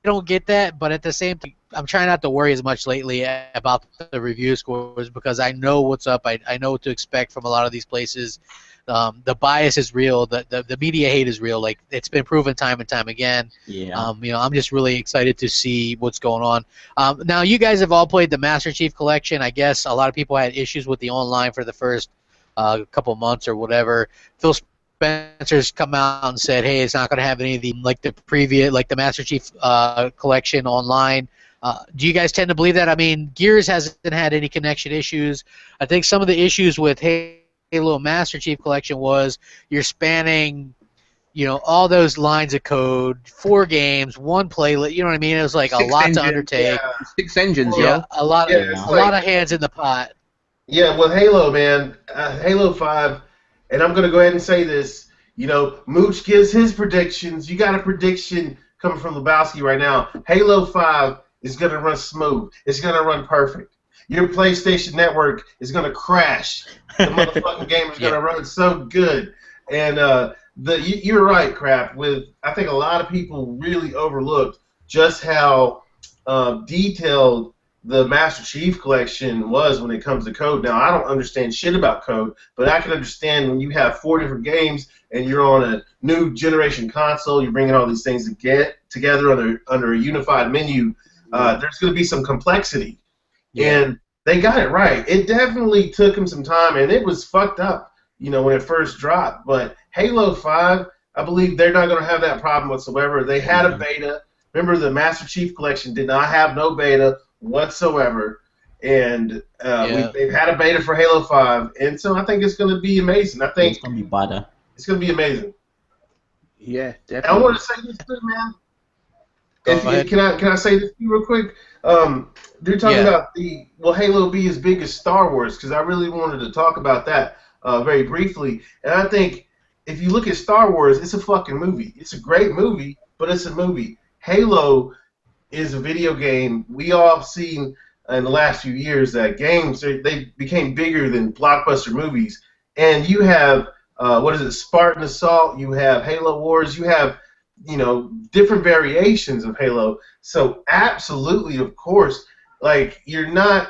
don't get that, but at the same time, I'm trying not to worry as much lately about the review scores because I know what's up. I know what to expect from a lot of these places. The bias is real. The media hate is real. Like it's been proven time and time again. Yeah. I'm just really excited to see what's going on. Now you guys have all played the Master Chief Collection. I guess a lot of people had issues with the online for the first couple months or whatever. Phil Spencer's come out and said, hey, it's not going to have any of the the Master Chief collection online. Do you guys tend to believe that? I mean, Gears hasn't had any connection issues. I think some of the issues with Halo Master Chief collection was you're spanning, all those lines of code, 4 games, 1 playlist. You know what I mean? It was like a lot to undertake. Yeah. 6 engines, Yeah, a lot of hands in the pot. Yeah, with Halo, man, Halo 5, and I'm going to go ahead and say this. Mooch gives his predictions. You got a prediction coming from Lebowski right now. Halo 5 is going to run smooth. It's going to run perfect. Your PlayStation Network is going to crash. The motherfucking game is going to run so good. And you're right, Crap. I think a lot of people really overlooked just how detailed the Master Chief Collection was when it comes to code. Now, I don't understand shit about code, but I can understand when you have 4 different games and you're on a new generation console, you're bringing all these things together under a unified menu. There's going to be some complexity. Yeah. And they got it right. It definitely took them some time, and it was fucked up, when it first dropped. But Halo 5, I believe they're not going to have that problem whatsoever. They had a beta. Remember, the Master Chief Collection did not have no beta whatsoever, and they've had a beta for Halo 5, and so I think it's going to be amazing. I think it's going to be better. It's going to be amazing. Yeah, definitely. And I want to say this too, man. Can I say this to you real quick? They're talking about will Halo be as big as Star Wars? Because I really wanted to talk about that very briefly. And I think if you look at Star Wars, it's a fucking movie. It's a great movie, but it's a movie. Halo is a video game. We all have seen in the last few years that games, they became bigger than blockbuster movies. And you have, Spartan Assault, you have Halo Wars, you have, different variations of Halo. So absolutely, of course, like you're not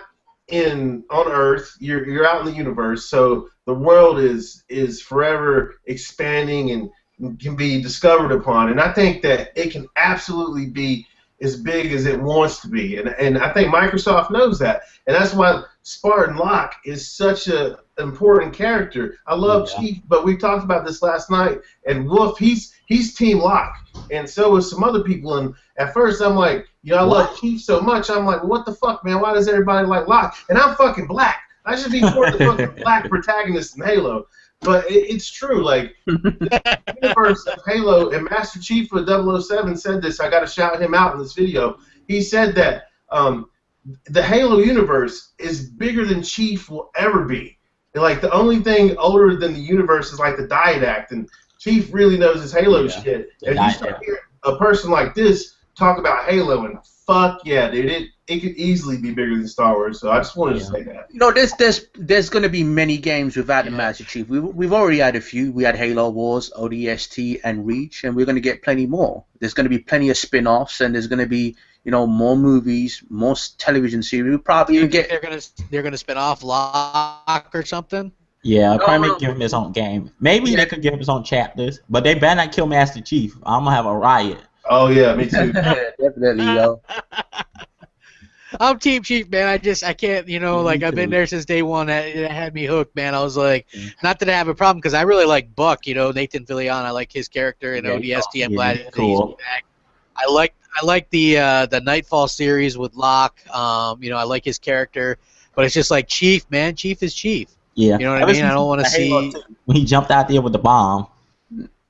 on Earth. You're out in the universe, so the world is forever expanding and can be discovered upon. And I think that it can absolutely be as big as it wants to be. And I think Microsoft knows that. And that's why Spartan Locke is such a important character. I love Chief, but we talked about this last night. And Wolf, he's Team Locke, and so is some other people. And at first, I'm like, I love Chief so much. I'm like, what the fuck, man? Why does everybody like Locke? And I'm fucking black. I should be for the fucking black protagonist in Halo. But it's true. Like, the universe of Halo, and Master Chief of 007 said this. I got to shout him out in this video. He said that the Halo universe is bigger than Chief will ever be. And, like, the only thing older than the universe is like the Diet Act, and Chief really knows his Halo shit. And you start hearing a person like this talk about Halo, and fuck yeah, dude, it could easily be bigger than Star Wars. So I just wanted to say that. You know, there's going to be many games without the Master Chief. We've already had a few. We had Halo Wars, ODST, and Reach, and we're going to get plenty more. There's going to be plenty of spin-offs, and there's going to be more movies, more television series. We'll probably even get. They're gonna spin off Locke or something. Yeah, probably give him his own game. Maybe they could give him his own chapters, but they better not kill Master Chief. I'm gonna have a riot. Oh yeah, me too. Definitely, yo. I'm Team Chief, man. I can't, like I've been there since day one. It had me hooked, man. I was like, not that I have a problem, because I really like Buck, Nathan Fillion. I like his character in ODST. I'm glad that he's back. I like the Nightfall series with Locke. I like his character, but it's just like Chief, man. Chief is Chief. Yeah. You know what I mean? I don't want to see when he jumped out there with the bomb.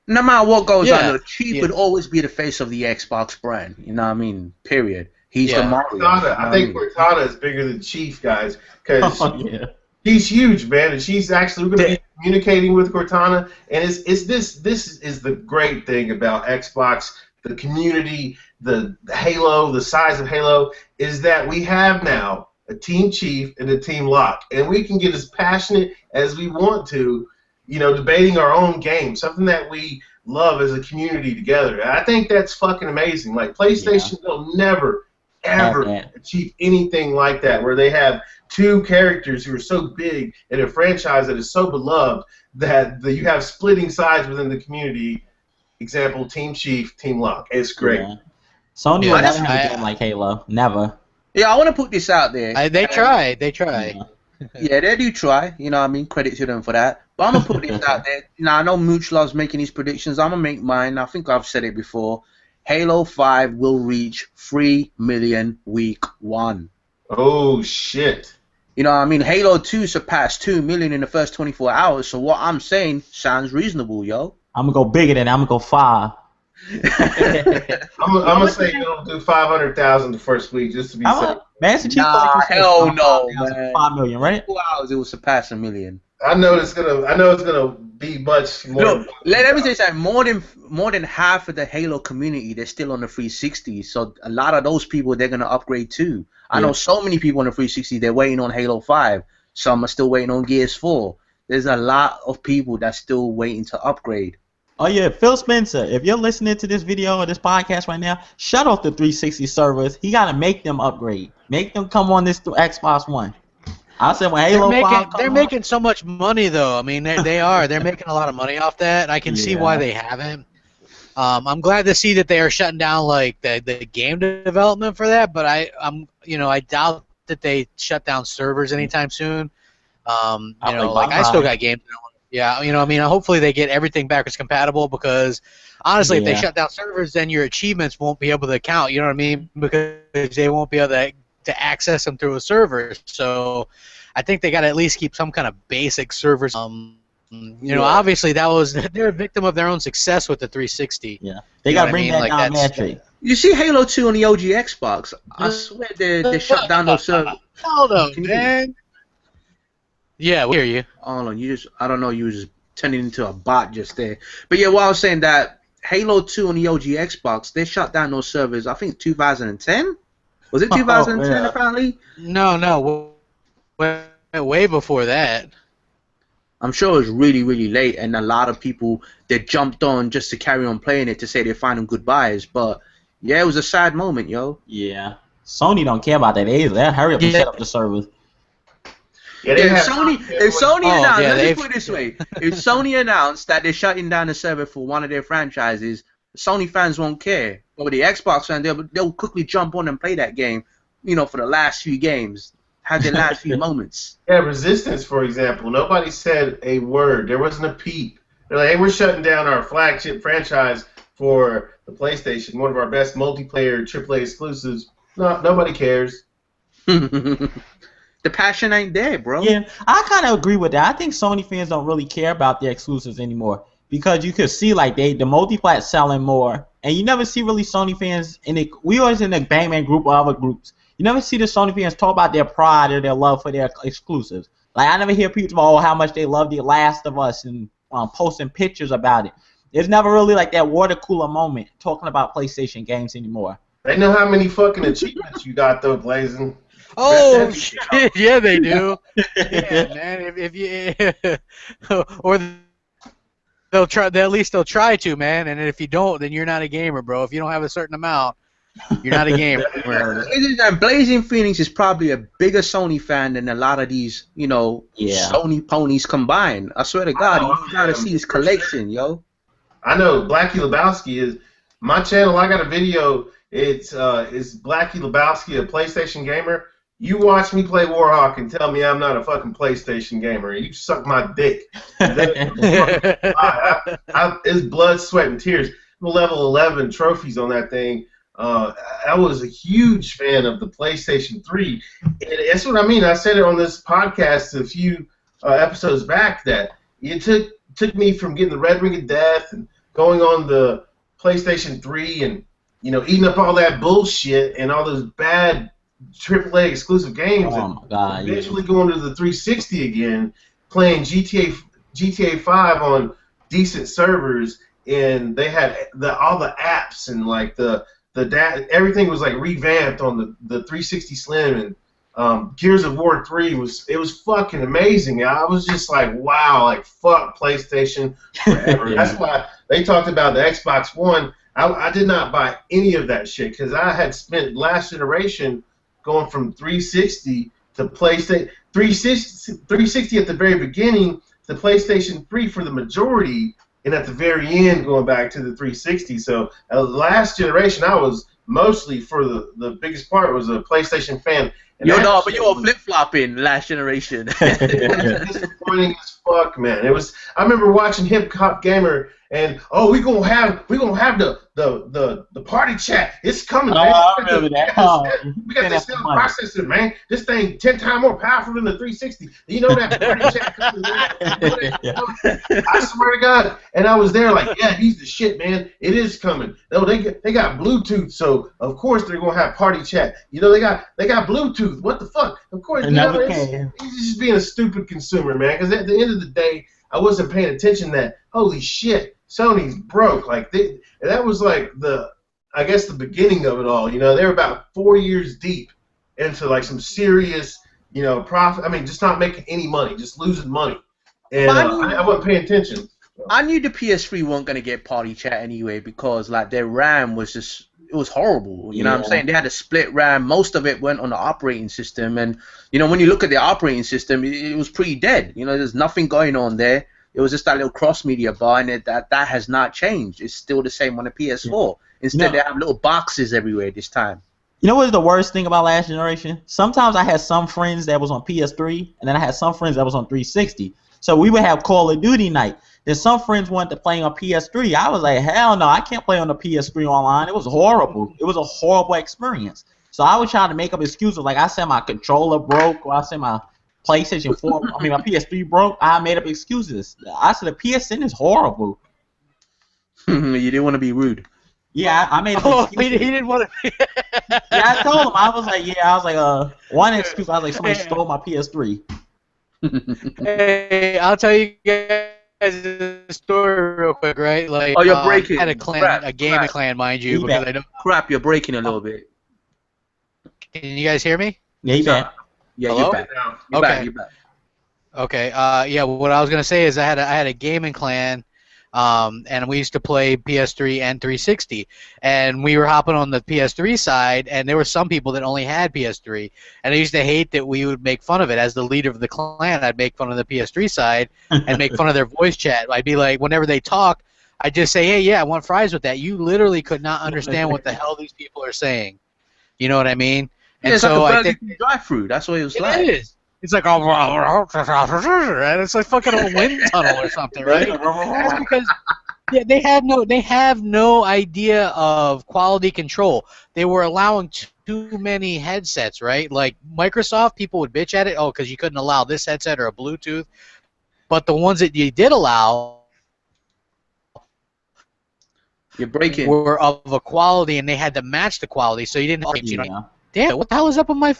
No matter what goes on, Chief would always be the face of the Xbox brand. You know what I mean? Period. He's the Mario. I think Cortana is bigger than Chief, guys, because he's huge, man, and she's actually going to be communicating with Cortana. And this is the great thing about Xbox, the community, the Halo, the size of Halo, is that we have now a Team Chief and a Team Locke, and we can get as passionate as we want to, debating our own game, something that we love as a community together. And I think that's fucking amazing. Like, PlayStation will never, ever achieve anything like that, where they have two characters who are so big in a franchise that is so beloved that you have splitting sides within the community. Example, Team Chief, Team Locke. It's great. Yeah. Sony will never have a game like Halo. Never. Yeah, I want to put this out there. They try. Yeah, they do try. You know what I mean? Credit to them for that. But I'm going to put this out there. I know Mooch loves making these predictions. I'm going to make mine. I think I've said it before. Halo 5 will reach 3 million week 1. Oh, shit. You know what I mean? Halo 2 surpassed 2 million in the first 24 hours. So what I'm saying sounds reasonable, yo. I'm going to go bigger than that. I'm going to go 5. I'm gonna say it'll do 500,000 the first week just to be safe. Master Chief, hell no, man. 5 million, right? 4 hours it will surpass 1 million. I know it's gonna be much more. No, let me say something. More than half of the Halo community, they're still on the 360. So a lot of those people, they're gonna upgrade too. I know so many people on the 360, they're waiting on Halo 5. Some are still waiting on Gears 4. There's a lot of people that's still waiting to upgrade. Oh yeah, Phil Spencer, if you're listening to this video or this podcast right now, shut off the 360 servers. He gotta make them upgrade. Make them come on this Xbox One. I said when Halo 5 they're making so much money though. I mean, they are. They're making a lot of money off that. I can see why they haven't. I'm glad to see that they are shutting down like the game development for that, but I doubt that they shut down servers anytime soon. I still got games. Yeah, I mean, hopefully they get everything backwards compatible, because honestly, if they shut down servers, then your achievements won't be able to count. You know what I mean? Because they won't be able to access them through a server. So I think they got to at least keep some kind of basic servers. Obviously they're a victim of their own success with the 360. Yeah, they got to bring that down metric. You see Halo 2 on the OG Xbox. I swear they shut down those servers. Hold on, man. Yeah, we hear you. Hold on, I don't know, you was just turning into a bot just there. But yeah, what I was saying that Halo 2 on the OG Xbox, they shut down those servers, I think 2010? Was it 2010 apparently? No, way before that. I'm sure it was really, really late, and a lot of people, they jumped on just to carry on playing it to say they're finding good buys. But yeah, it was a sad moment, yo. Yeah. Sony don't care about that. They'll hurry up and Yeah. set up the servers. Yeah, they Yeah, have if Sony Oh, announced, yeah, let's just they've- put it this way: if Sony announced that they're shutting down the server for one of their franchises, Sony fans won't care. But with the Xbox fans, they'll quickly jump on and play that game. You know, for the last few games, have their last few moments. Yeah, Resistance, for example. Nobody said a word. There wasn't a peep. They're like, hey, we're shutting down our flagship franchise for the PlayStation, one of our best multiplayer AAA exclusives. No, nobody cares. The passion ain't there, bro. Yeah, I kind of agree with that. I think Sony fans don't really care about their exclusives anymore because you could see like the multiplayer selling more, and you never see really Sony fans in it. We always in the Bangman group or other groups. You never see the Sony fans talk about their pride or their love for their exclusives. Like I never hear people talk about how much they love The Last of Us and posting pictures about it. There's never really like that water cooler moment talking about PlayStation games anymore. They know how many fucking achievements you got, though, Blazing. Oh shit! Yeah, they do. Yeah, man. If you or they'll try. At least they'll try to, man. And if you don't, then you're not a gamer, bro. If you don't have a certain amount, you're not a gamer. Blazing Phoenix is probably a bigger Sony fan than a lot of these, you know, Yeah. Sony ponies combined. I swear to God, you gotta see his collection, yo. I know Blackie Lebowski is my channel. I got a video. It's Blackie Lebowski, a PlayStation gamer. You watch me play Warhawk and tell me I'm not a fucking PlayStation gamer. You suck my dick. It's blood, sweat, and tears. Level 11 trophies on that thing. I was a huge fan of the PlayStation 3. And that's what I mean. I said it on this podcast a few episodes back that it took me from getting the Red Ring of Death and going on the PlayStation 3 and, you know, eating up all that bullshit and all those bad AAA exclusive games, Oh my God, and eventually going to the 360 again, playing GTA 5 on decent servers, and they had all the apps and like everything was like revamped on the 360 Slim, and Gears of War 3 was fucking amazing. I was just like, wow, like fuck PlayStation forever. Yeah. That's why they talked about the Xbox One. I did not buy any of that shit because I had spent last generation going from 360 to PlayStation 360 at the very beginning to PlayStation 3 for the majority, and at the very end going back to the 360. So last generation, I was mostly for the biggest part was a PlayStation fan. And But you were flip flopping last generation. it was disappointing as fuck, man. I remember watching Hip Hop Gamer and we gonna have the party chat. It's coming, man. I remember that. We got this little processor, man. This thing 10 times more powerful than the 360. You know that party chat coming, man. I swear to God. And I was there like, yeah, he's the shit, man. It is coming. No, they got Bluetooth, so of course they're gonna have party chat. You know they got Bluetooth. What the fuck? Of course, you know, he's just being a stupid consumer, man. Because at the end of the day, I wasn't paying attention that holy shit, Sony's broke. Like that was like I guess the beginning of it all. You know, they were about 4 years deep into like some serious, you know, profit. I mean, just not making any money, just losing money. And I wasn't paying attention. I knew the PS3 weren't gonna get party chat anyway because like their RAM was it was horrible. You know what I'm saying? They had a split RAM. Most of it went on the operating system, and you know when you look at the operating system, it was pretty dead. You know, there's nothing going on there. It was just that little cross media bar, and that has not changed. It's still the same on the PS4. Instead, they have little boxes everywhere this time. You know what's the worst thing about last generation? Sometimes I had some friends that was on PS3, and then I had some friends that was on 360. So we would have Call of Duty night. Then some friends wanted to play on PS3. I was like, hell no, I can't play on the PS3 online. It was horrible. It was a horrible experience. So I was trying to make up excuses. Like I said my controller broke, or I said my PlayStation 4, my PS3 broke. I made up excuses. I said the PSN is horrible. You didn't want to be rude. Yeah, I made up excuses. He didn't want to. Yeah, I told him. I was like, one excuse. I was like, somebody stole my PS3. Hey, I'll tell you guys a story real quick, right? Like, you're breaking. I had a clan, a gaming clan, mind you, because I don't. Crap, you're breaking a little bit. Can you guys hear me? Yeah, you back. Yeah, Hello? you're back. You're back. Okay, yeah. What I was gonna say is I had a gaming clan and we used to play PS3 and 360. And we were hopping on the PS3 side, and there were some people that only had PS3, and I used to hate that we would make fun of it. As the leader of the clan, I'd make fun of the PS3 side and make fun of their voice chat. I'd be like, whenever they talk, I'd just say, hey, yeah, I want fries with that. You literally could not understand what the hell these people are saying. You know what I mean? Yeah, And it's so like a I Burger think King drive-through. That's what it was it like. is. It's like and it's like fucking a wind tunnel or something, right? That's because yeah, they have no idea of quality control. They were allowing too many headsets, right? Like Microsoft, people would bitch at it, oh, because you couldn't allow this headset or a Bluetooth. But the ones that you did allow You're breaking. were of a quality, and they had to match the quality, so you didn't. Yeah. Damn it! What the hell is up with my?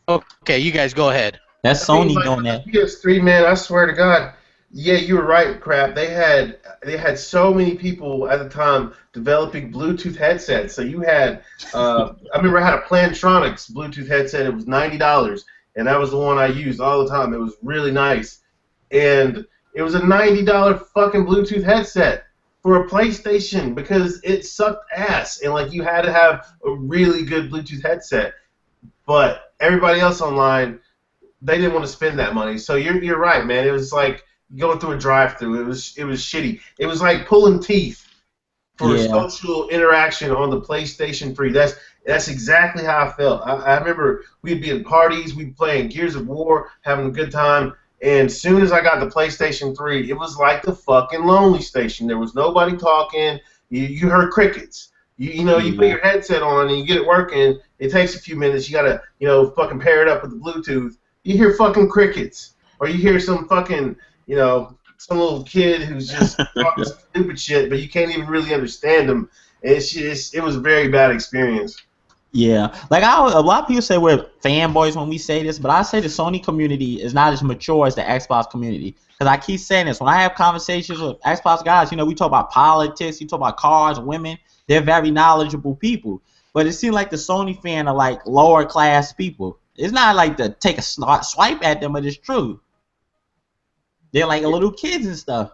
Okay, you guys go ahead. That's I mean, Sony like, doing with that. the PS3, man, I swear to God, yeah, you were right, Crap. They had so many people at the time developing Bluetooth headsets. So you had, I remember I had a Plantronics Bluetooth headset. It was $90, and that was the one I used all the time. It was really nice, and it was a $90 fucking Bluetooth headset for a PlayStation because it sucked ass, and like you had to have a really good Bluetooth headset. But everybody else online, they didn't want to spend that money. So you're right, man. It was like going through a drive-through. It was shitty. It was like pulling teeth for social interaction on the PlayStation 3. That's exactly how I felt. I remember we'd be at parties, we'd be playing Gears of War, having a good time. And as soon as I got the PlayStation 3, it was like the fucking lonely station. There was nobody talking. You heard crickets. You put your headset on and you get it working. It takes a few minutes. You gotta fucking pair it up with the Bluetooth. You hear fucking crickets, or you hear some fucking some little kid who's just talking stupid shit, but you can't even really understand them. It was a very bad experience. Yeah, like a lot of people say we're fanboys when we say this, but I say the Sony community is not as mature as the Xbox community. Because I keep saying this when I have conversations with Xbox guys. We talk about politics, you talk about cars, women. They're very knowledgeable people, but it seems like the Sony fan are like lower class people. It's not like to take a swipe at them, but it's true. They're like little kids and stuff.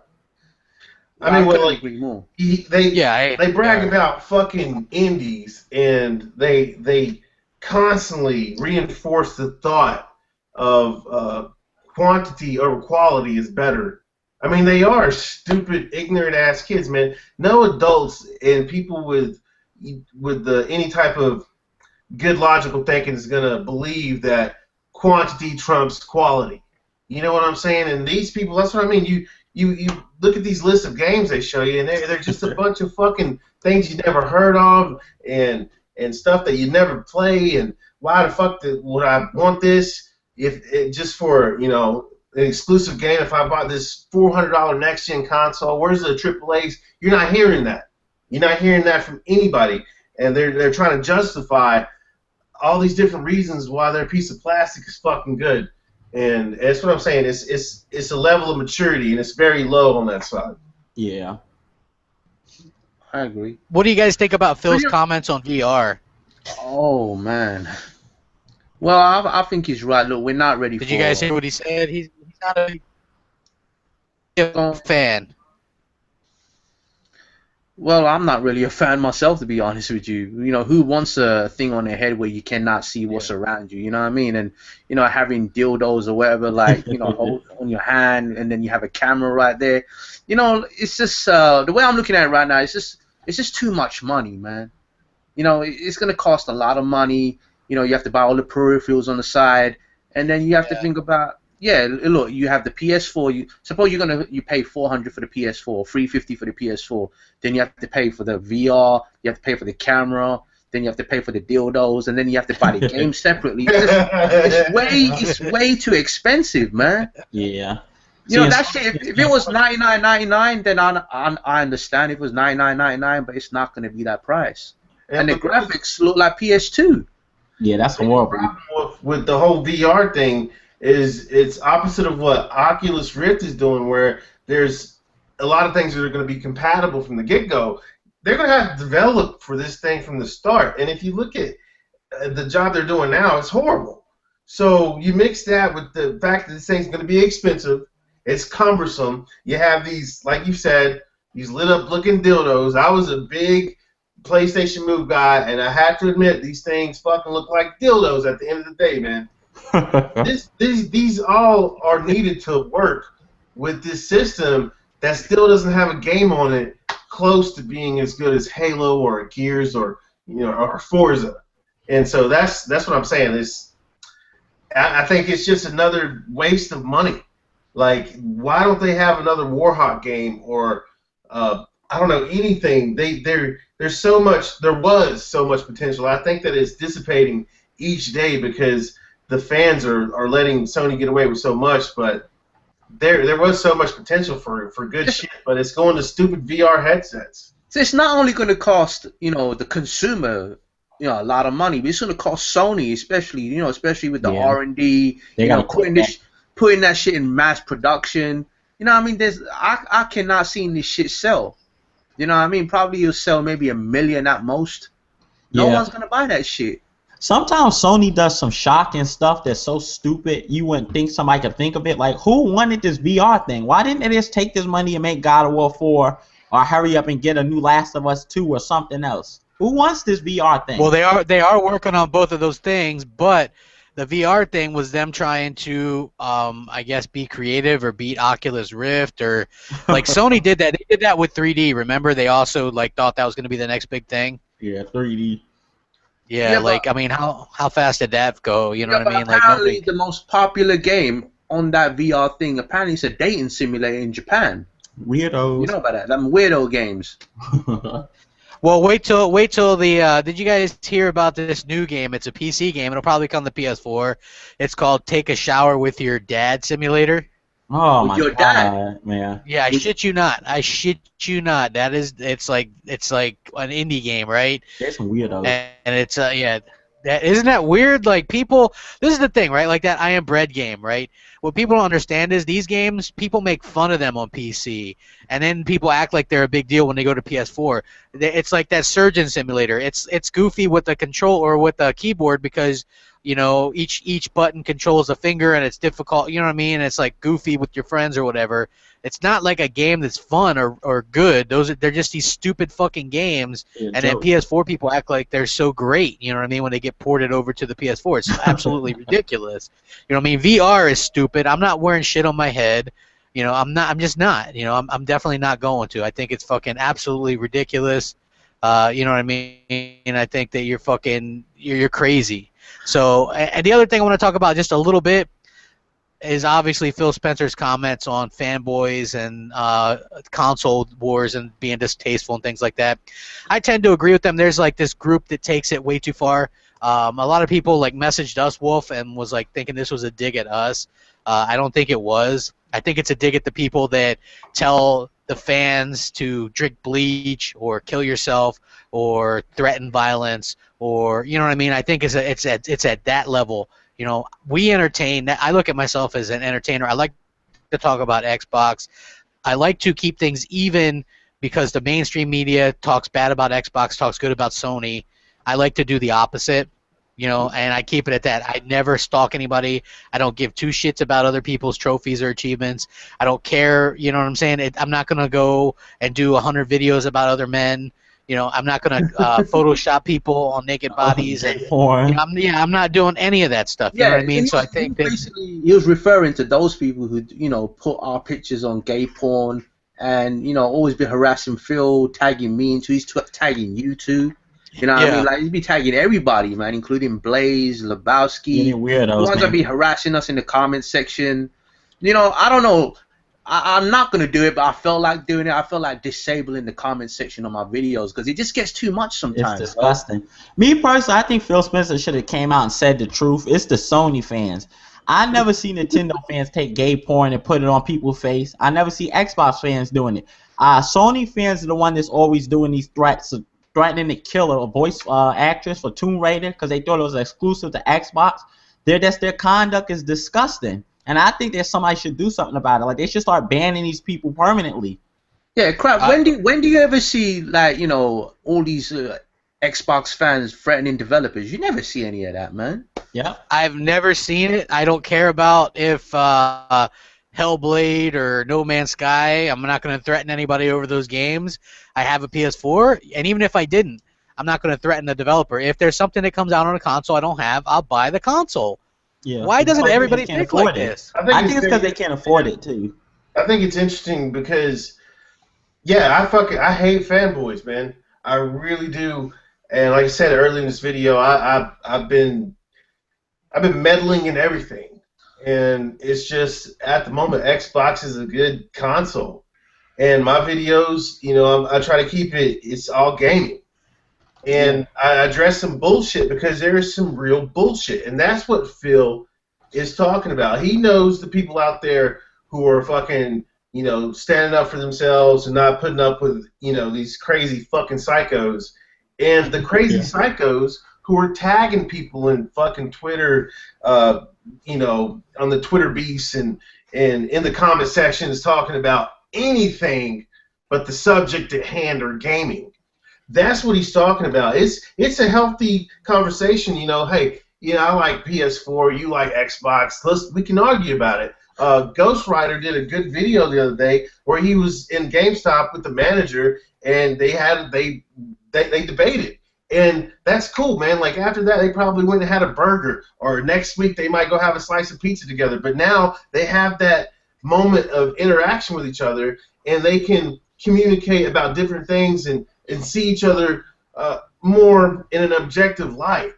I mean, well, like agree more. They brag about fucking indies, and they constantly reinforce the thought of quantity over quality is better. I mean, they are stupid, ignorant ass kids, man. No adults and people with any type of good logical thinking is gonna believe that quantity trumps quality. You know what I'm saying? And these people, that's what I mean. You look at these lists of games they show you, and they're just a bunch of fucking things you never heard of, and stuff that you never play. And why the fuck would I want this if it just for an exclusive game? If I bought this $400 next gen console, where's the AAA's? You're not hearing that. You're not hearing that from anybody, and they're trying to justify all these different reasons why their piece of plastic is fucking good. And that's what I'm saying. It's a level of maturity, and it's very low on that side. Yeah, I agree. What do you guys think about Phil's comments on VR? Oh man. Well, I think he's right. Look, we're not ready. Did you guys hear what he said? He's not a fan. Well, I'm not really a fan myself, to be honest with you. Who wants a thing on their head where you cannot see what's around you? You know what I mean? And having dildos or whatever, like hold on your hand, and then you have a camera right there. It's just the way I'm looking at it right now. It's just too much money, man. It's gonna cost a lot of money. You have to buy all the peripherals on the side, and then you have to think about. Yeah, look, you have the PS4. Suppose you pay $400 for the PS4, $350 for the PS4. Then you have to pay for the VR. You have to pay for the camera. Then you have to pay for the dildos, and then you have to buy the game separately. It's way too expensive, man. Yeah. That shit. If it was $99.99, then I understand. If it was $99.99, but it's not going to be that price. And the graphics look like PS2. Yeah, that's horrible. The problem with the whole VR thing is it's opposite of what Oculus Rift is doing, where there's a lot of things that are going to be compatible from the get-go. They're going to have to develop for this thing from the start. And if you look at the job they're doing now, it's horrible. So you mix that with the fact that this thing's going to be expensive, it's cumbersome. You have these, like you said, these lit up looking dildos. I was a big PlayStation Move guy, and I have to admit these things fucking look like dildos at the end of the day, man. These all are needed to work with this system that still doesn't have a game on it close to being as good as Halo or Gears or or Forza. And so that's what I'm saying. I think it's just another waste of money. Like, why don't they have another Warhawk game or I don't know, anything? There's so much. There was so much potential. I think that it's dissipating each day because the fans are letting Sony get away with so much. But there was so much potential for good shit. But it's going to stupid VR headsets. So it's not only going to cost the consumer a lot of money, but it's going to cost Sony, especially with the R&D, putting that shit in mass production. You know what I mean? I cannot see this shit sell. You know what I mean? Probably you'll sell maybe 1 million at most. No one's gonna buy that shit. Sometimes Sony does some shocking stuff that's so stupid you wouldn't think somebody could think of it. Like, who wanted this VR thing? Why didn't they just take this money and make God of War 4 or hurry up and get a new Last of Us 2 or something else? Who wants this VR thing? Well, they are working on both of those things, but the VR thing was them trying to, I guess, be creative or beat Oculus Rift or like Sony did that. They did that with 3D. Remember, they also like thought that was going to be the next big thing. Yeah, 3D. Yeah, like I mean, how fast did that go? You know what I mean? Like apparently, the most popular game on that VR thing apparently is a dating simulator in Japan. Weirdos. You know about that? Them weirdo games. Well, wait till the. Did you guys hear about this new game? It's a PC game. It'll probably come to PS4. It's called Take a Shower with Your Dad Simulator. Oh with your dad, man. Yeah, I shit you not. I shit you not. It's like an indie game, right? There's some weirdos. And it's isn't that weird? Like people, this is the thing, right? Like that I Am Bread game, right? What people don't understand is these games, people make fun of them on PC, and then people act like they're a big deal when they go to PS4. It's like that Surgeon Simulator. It's goofy with the control or with the keyboard because each button controls a finger and it's difficult. You know what I mean? And it's like goofy with your friends or whatever. It's not like a game that's fun or good. They're just these stupid fucking games. Yeah, and then PS4 people act like they're so great. You know what I mean? When they get ported over to the PS4, it's absolutely ridiculous. You know what I mean? VR is stupid. I'm not wearing shit on my head. I'm just not. I'm definitely not going to. I think it's fucking absolutely ridiculous. You know what I mean? And I think that you're crazy. So, and the other thing I want to talk about just a little bit is obviously Phil Spencer's comments on fanboys and console wars and being distasteful and things like that. I tend to agree with them. There's like this group that takes it way too far. A lot of people like messaged us, Wolf, and was like thinking this was a dig at us. I don't think it was. I think it's a dig at the people that tell the fans to drink bleach or kill yourself or threaten violence or you know what I mean. I think it's at that level. We entertain. I look at myself as an entertainer. I like to talk about Xbox. I like to keep things even because the mainstream media talks bad about Xbox, talks good about Sony. I like to do the opposite, and I keep it at that. I never stalk anybody. I don't give two shits about other people's trophies or achievements. I don't care, you know what I'm saying? I'm not going to go and do 100 videos about other men. I'm not going to Photoshop people on naked bodies. And, I'm not doing any of that stuff. You know what I mean? So I think that basically he was referring to those people who, put our pictures on gay porn and, always be harassing Phil, tagging me into, he's tagging you too. You know what I mean? Like, he'd be tagging everybody, man, including Blaze, Lebowski. Weirdos, the ones that be harassing us in the comment section. I don't know. I'm not going to do it, but I felt like doing it. I felt like disabling the comment section on my videos because it just gets too much sometimes. It's disgusting. Me personally, I think Phil Spencer should have came out and said the truth. It's the Sony fans. I never see Nintendo fans take gay porn and put it on people's face. I never see Xbox fans doing it. Sony fans are the one that's always doing these threats, threatening to kill a voice actress for Tomb Raider because they thought it was exclusive to Xbox. Their conduct is disgusting. And I think that somebody should do something about it. Like, they should start banning these people permanently. Yeah, crap. When do you ever see, like, all these Xbox fans threatening developers? You never see any of that, man. Yeah. I've never seen it. I don't care about if Hellblade or No Man's Sky. I'm not going to threaten anybody over those games. I have a PS4, and even if I didn't, I'm not going to threaten the developer. If there's something that comes out on a console I don't have, I'll buy the console. Yeah. Why doesn't Because everybody they can't think afford like it. this? I think it's because they can't afford it too. I think it's interesting because, yeah, I hate fanboys, man. I really do. And like I said earlier in this video, I've been meddling in everything, and it's just at the moment Xbox is a good console, and my videos, you know, I try to keep it's all gaming, and I address some bullshit because there is some real bullshit, and that's what Phil is talking about. He knows the people out there who are fucking, you know, standing up for themselves and not putting up with, you know, these crazy fucking psychos, and the crazy psychos who are tagging people in fucking Twitter, you know, on the Twitter beasts and in the comment sections talking about anything but the subject at hand or gaming. That's what he's talking about. It's a healthy conversation, you know. Hey, you know, I like PS4, you like Xbox. We can argue about it. Ghost Rider did a good video the other day where he was in GameStop with the manager, and they debated. And that's cool, man. Like, after that, they probably went and had a burger, or next week they might go have a slice of pizza together. But now they have that moment of interaction with each other, and they can communicate about different things and see each other more in an objective light.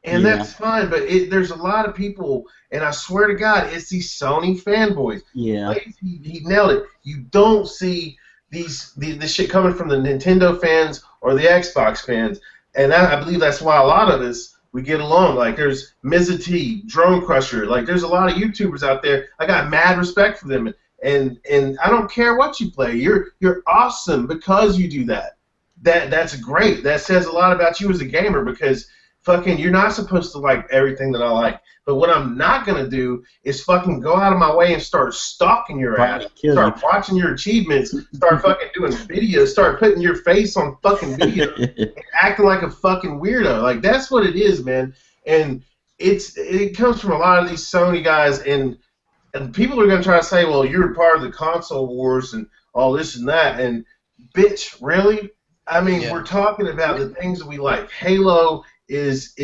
And that's fine, but there's a lot of people, and I swear to God, it's these Sony fanboys. Yeah. Like, he nailed it. You don't see this shit coming from the Nintendo fans or the Xbox fans. And I believe that's why a lot of us, we get along. Like, there's Mizza T, Drone Crusher. Like, there's a lot of YouTubers out there. I got mad respect for them. And I don't care what you play. You're awesome because you do that. That's great. That says a lot about you as a gamer, because fucking you're not supposed to like everything that I like. But what I'm not going to do is fucking go out of my way and start stalking your ass. Start watching your achievements. Start fucking doing videos. Start putting your face on fucking videos. And acting like a fucking weirdo. Like, that's what it is, man. And it comes from a lot of these Sony guys, and people are going to try to say, well, you're part of the console wars and all this and that. And, bitch, really? I mean, we're talking about the things that we like. Halo is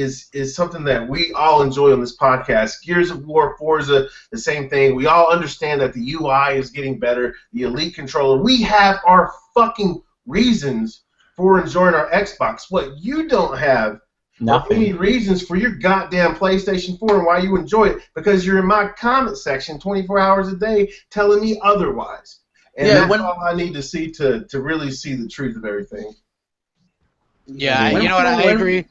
something that we all enjoy on this podcast. Gears of War, Forza, the same thing. We all understand that the UI is getting better. The Elite controller. We have our fucking reasons for enjoying our Xbox. What you don't have are any reasons for your goddamn PlayStation 4 and why you enjoy it, because you're in my comment section 24 hours a day telling me otherwise. And that's all I need to see to really see the truth of everything. Yeah, you know what? I agree.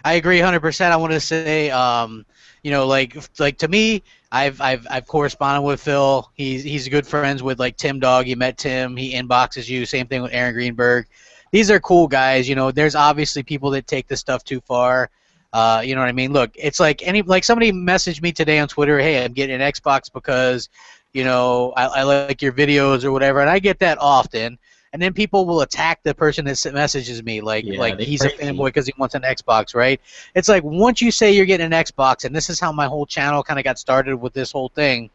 I agree 100%. I want to say, you know, like to me, I've corresponded with Phil. He's good friends with like Tim Dog. You met Tim. He inboxes you. Same thing with Aaron Greenberg. These are cool guys. You know, there's obviously people that take this stuff too far. You know what I mean? Look, it's like somebody messaged me today on Twitter. Hey, I'm getting an Xbox because, you know, I like your videos or whatever, and I get that often. And then people will attack the person that messages me like he's a fanboy because he wants an Xbox, right? It's like, once you say you're getting an Xbox, and this is how my whole channel kind of got started with this whole thing,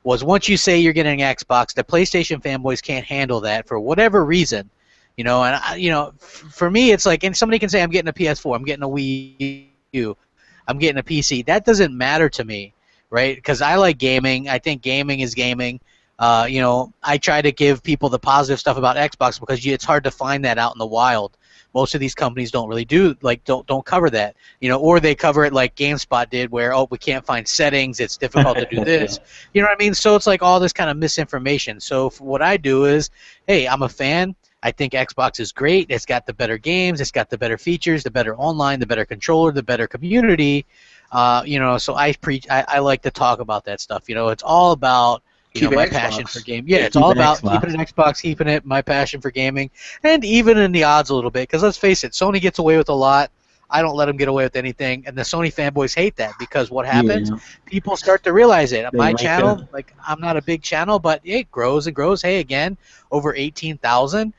was once you say you're getting an Xbox, the PlayStation fanboys can't handle that for whatever reason, you know. And you know, for me, it's like, and somebody can say I'm getting a PS4, I'm getting a Wii U, I'm getting a PC. That doesn't matter to me, right? Because I like gaming. I think gaming is gaming. You know, I try to give people the positive stuff about Xbox because it's hard to find that out in the wild. Most of these companies don't really don't cover that, you know, or they cover it like GameSpot did, where, oh, we can't find settings, it's difficult to do this. You know what I mean? So it's like all this kind of misinformation. So what I do is, hey, I'm a fan. I think Xbox is great. It's got the better games. It's got the better features, the better online, the better controller, the better community. You know, so I like to talk about that stuff. You know, it's all about, you know, my passion for game. Yeah, it's all about keeping an Xbox, keeping it, my passion for gaming, and even in the odds a little bit. Because let's face it, Sony gets away with a lot. I don't let them get away with anything, and the Sony fanboys hate that, because what happens? People start to realize it. My channel, like, I'm not a big channel, but it grows and grows. Hey, again, over 18,000.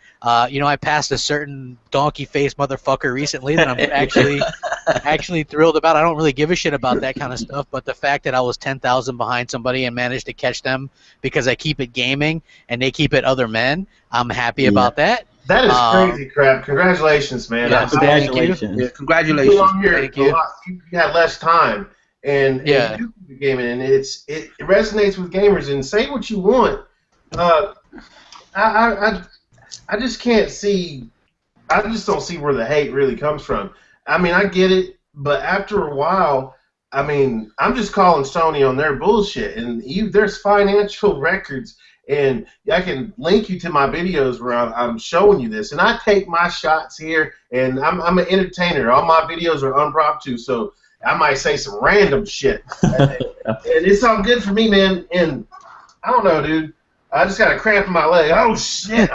You know, I passed a certain donkey-faced motherfucker recently that I'm actually actually thrilled about. I don't really give a shit about that kind of stuff, but the fact that I was 10,000 behind somebody and managed to catch them because I keep it gaming and they keep it other men, I'm happy Yeah. about that. That is crazy, Crap. Congratulations, man. Yes, Congratulations. Yeah, You congratulations. on here Thank a you. lot. You had less time, and Yeah. you do keep the gaming, and it resonates with gamers. And say what you want. I I just can't see. I just don't see where the hate really comes from. I mean, I get it, but after a while, I mean, I'm just calling Sony on their bullshit. And there's financial records, and I can link you to my videos where I'm showing you this. And I take my shots here, and I'm an entertainer. All my videos are unpromptu, so I might say some random shit. And it's all good for me, man. And I don't know, dude. I just got a cramp in my leg. Oh shit!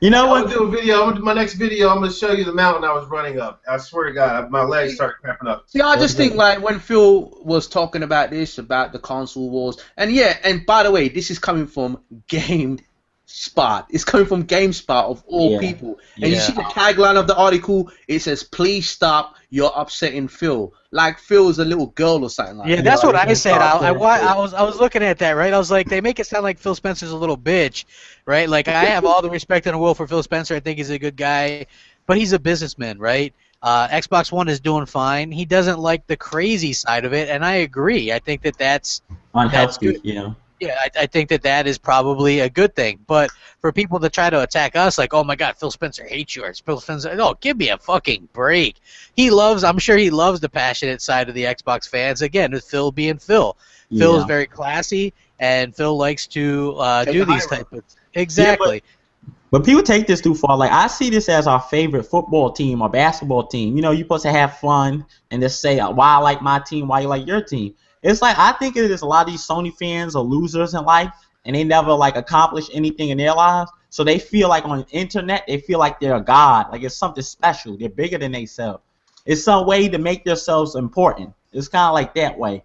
You know I'm what? gonna do a video. I'm gonna do my next video. I'm gonna show you the mountain I was running up. I swear to God, my legs started cramping up. See, I just think like when Phil was talking about this, about the console wars, and yeah, and by the way, this is coming from GameSpot. It's coming from GameSpot of all people. And you see the tagline of the article, it says, "Please stop, you're upsetting Phil." Like Phil is a little girl or something like that. Yeah, that's what I said. I was looking at that, right? I was like, they make it sound like Phil Spencer's a little bitch, right? Like, I have all the respect in the world for Phil Spencer. I think he's a good guy, but he's a businessman, right? Xbox One is doing fine. He doesn't like the crazy side of it, and I agree. I think that's Unhealthy, good. yeah. Yeah, I think that is probably a good thing. But for people to try to attack us, like, oh my God, Phil Spencer hates you, or Phil Spencer, no, give me a fucking break. I'm sure he loves the passionate side of the Xbox fans. Again, with Phil being Phil. Phil is very classy, and Phil likes to do these type of exactly. Yeah, but people take this too far. Like, I see this as our favorite football team or basketball team. You know, you're supposed to have fun and just say why I like my team, why you like your team. It's like, I think it is a lot of these Sony fans are losers in life, and they never like accomplish anything in their lives. So they feel like on the internet, they feel like they're a god, like it's something special. They're bigger than themselves. It's some way to make themselves important. It's kind of like that way.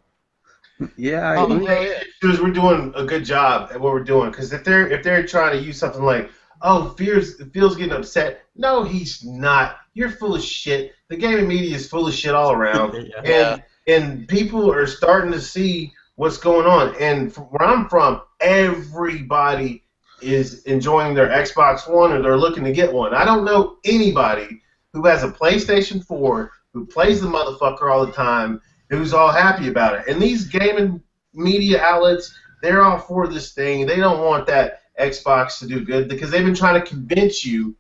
Yeah, I agree. We're doing a good job at what we're doing, because if they're trying to use something like, oh, Phil's getting upset. No, he's not. You're full of shit. The gaming media is full of shit all around. And people are starting to see what's going on. And from where I'm from, everybody is enjoying their Xbox One, or they're looking to get one. I don't know anybody who has a PlayStation 4, who plays the motherfucker all the time, who's all happy about it. And these gaming media outlets, they're all for this thing. They don't want that Xbox to do good, because they've been trying to convince you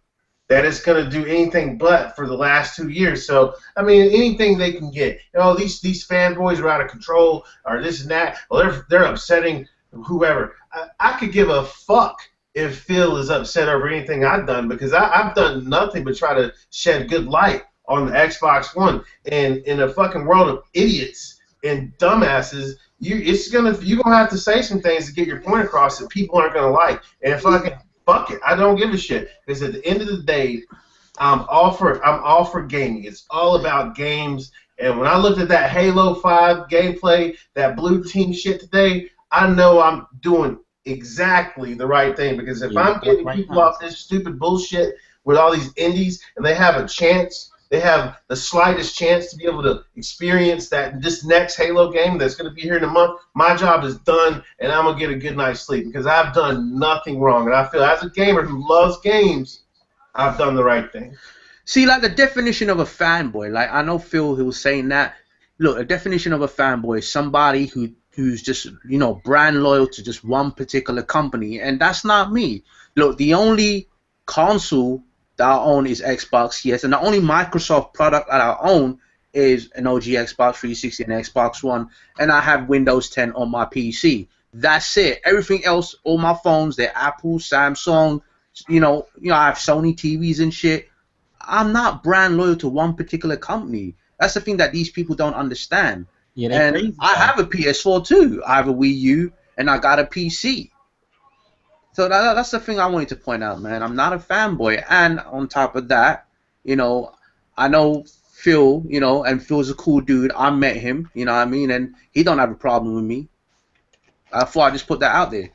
that it's going to do anything but for the last 2 years. So, I mean, anything they can get. You know, these fanboys are out of control, or this and that. Well, they're upsetting whoever. I could give a fuck if Phil is upset over anything I've done, because I've done nothing but try to shed good light on the Xbox One. And in a fucking world of idiots and dumbasses, you're gonna have to say some things to get your point across that people aren't gonna like. And fucking fuck it, I don't give a shit, because at the end of the day, I'm all for gaming. It's all about games. And when I looked at that Halo 5 gameplay, that blue team shit today, I know I'm doing exactly the right thing, because if I'm getting people off this stupid bullshit with all these indies, and they have a chance, they have the slightest chance to be able to experience this next Halo game that's going to be here in a month, my job is done, and I'm going to get a good night's sleep, because I've done nothing wrong. And I feel, as a gamer who loves games, I've done the right thing. See, like the definition of a fanboy, like I know Phil, he was saying that. Look, a definition of a fanboy is somebody who's just, you know, brand loyal to just one particular company, and that's not me. Look, the only console that I own is Xbox, yes, and the only Microsoft product that I own is an OG Xbox 360 and Xbox One, and I have Windows 10 on my PC. That's it. Everything else, all my phones, they're Apple, Samsung, you know, I have Sony TVs and shit. I'm not brand loyal to one particular company. That's the thing that these people don't understand. Yeah, and crazy, I have a PS4 too. I have a Wii U, and I got a PC. So that's the thing I wanted to point out, man. I'm not a fanboy, and on top of that, you know, I know Phil, you know, and Phil's a cool dude. I met him, you know what I mean, and he don't have a problem with me. I thought I'd just put that out there.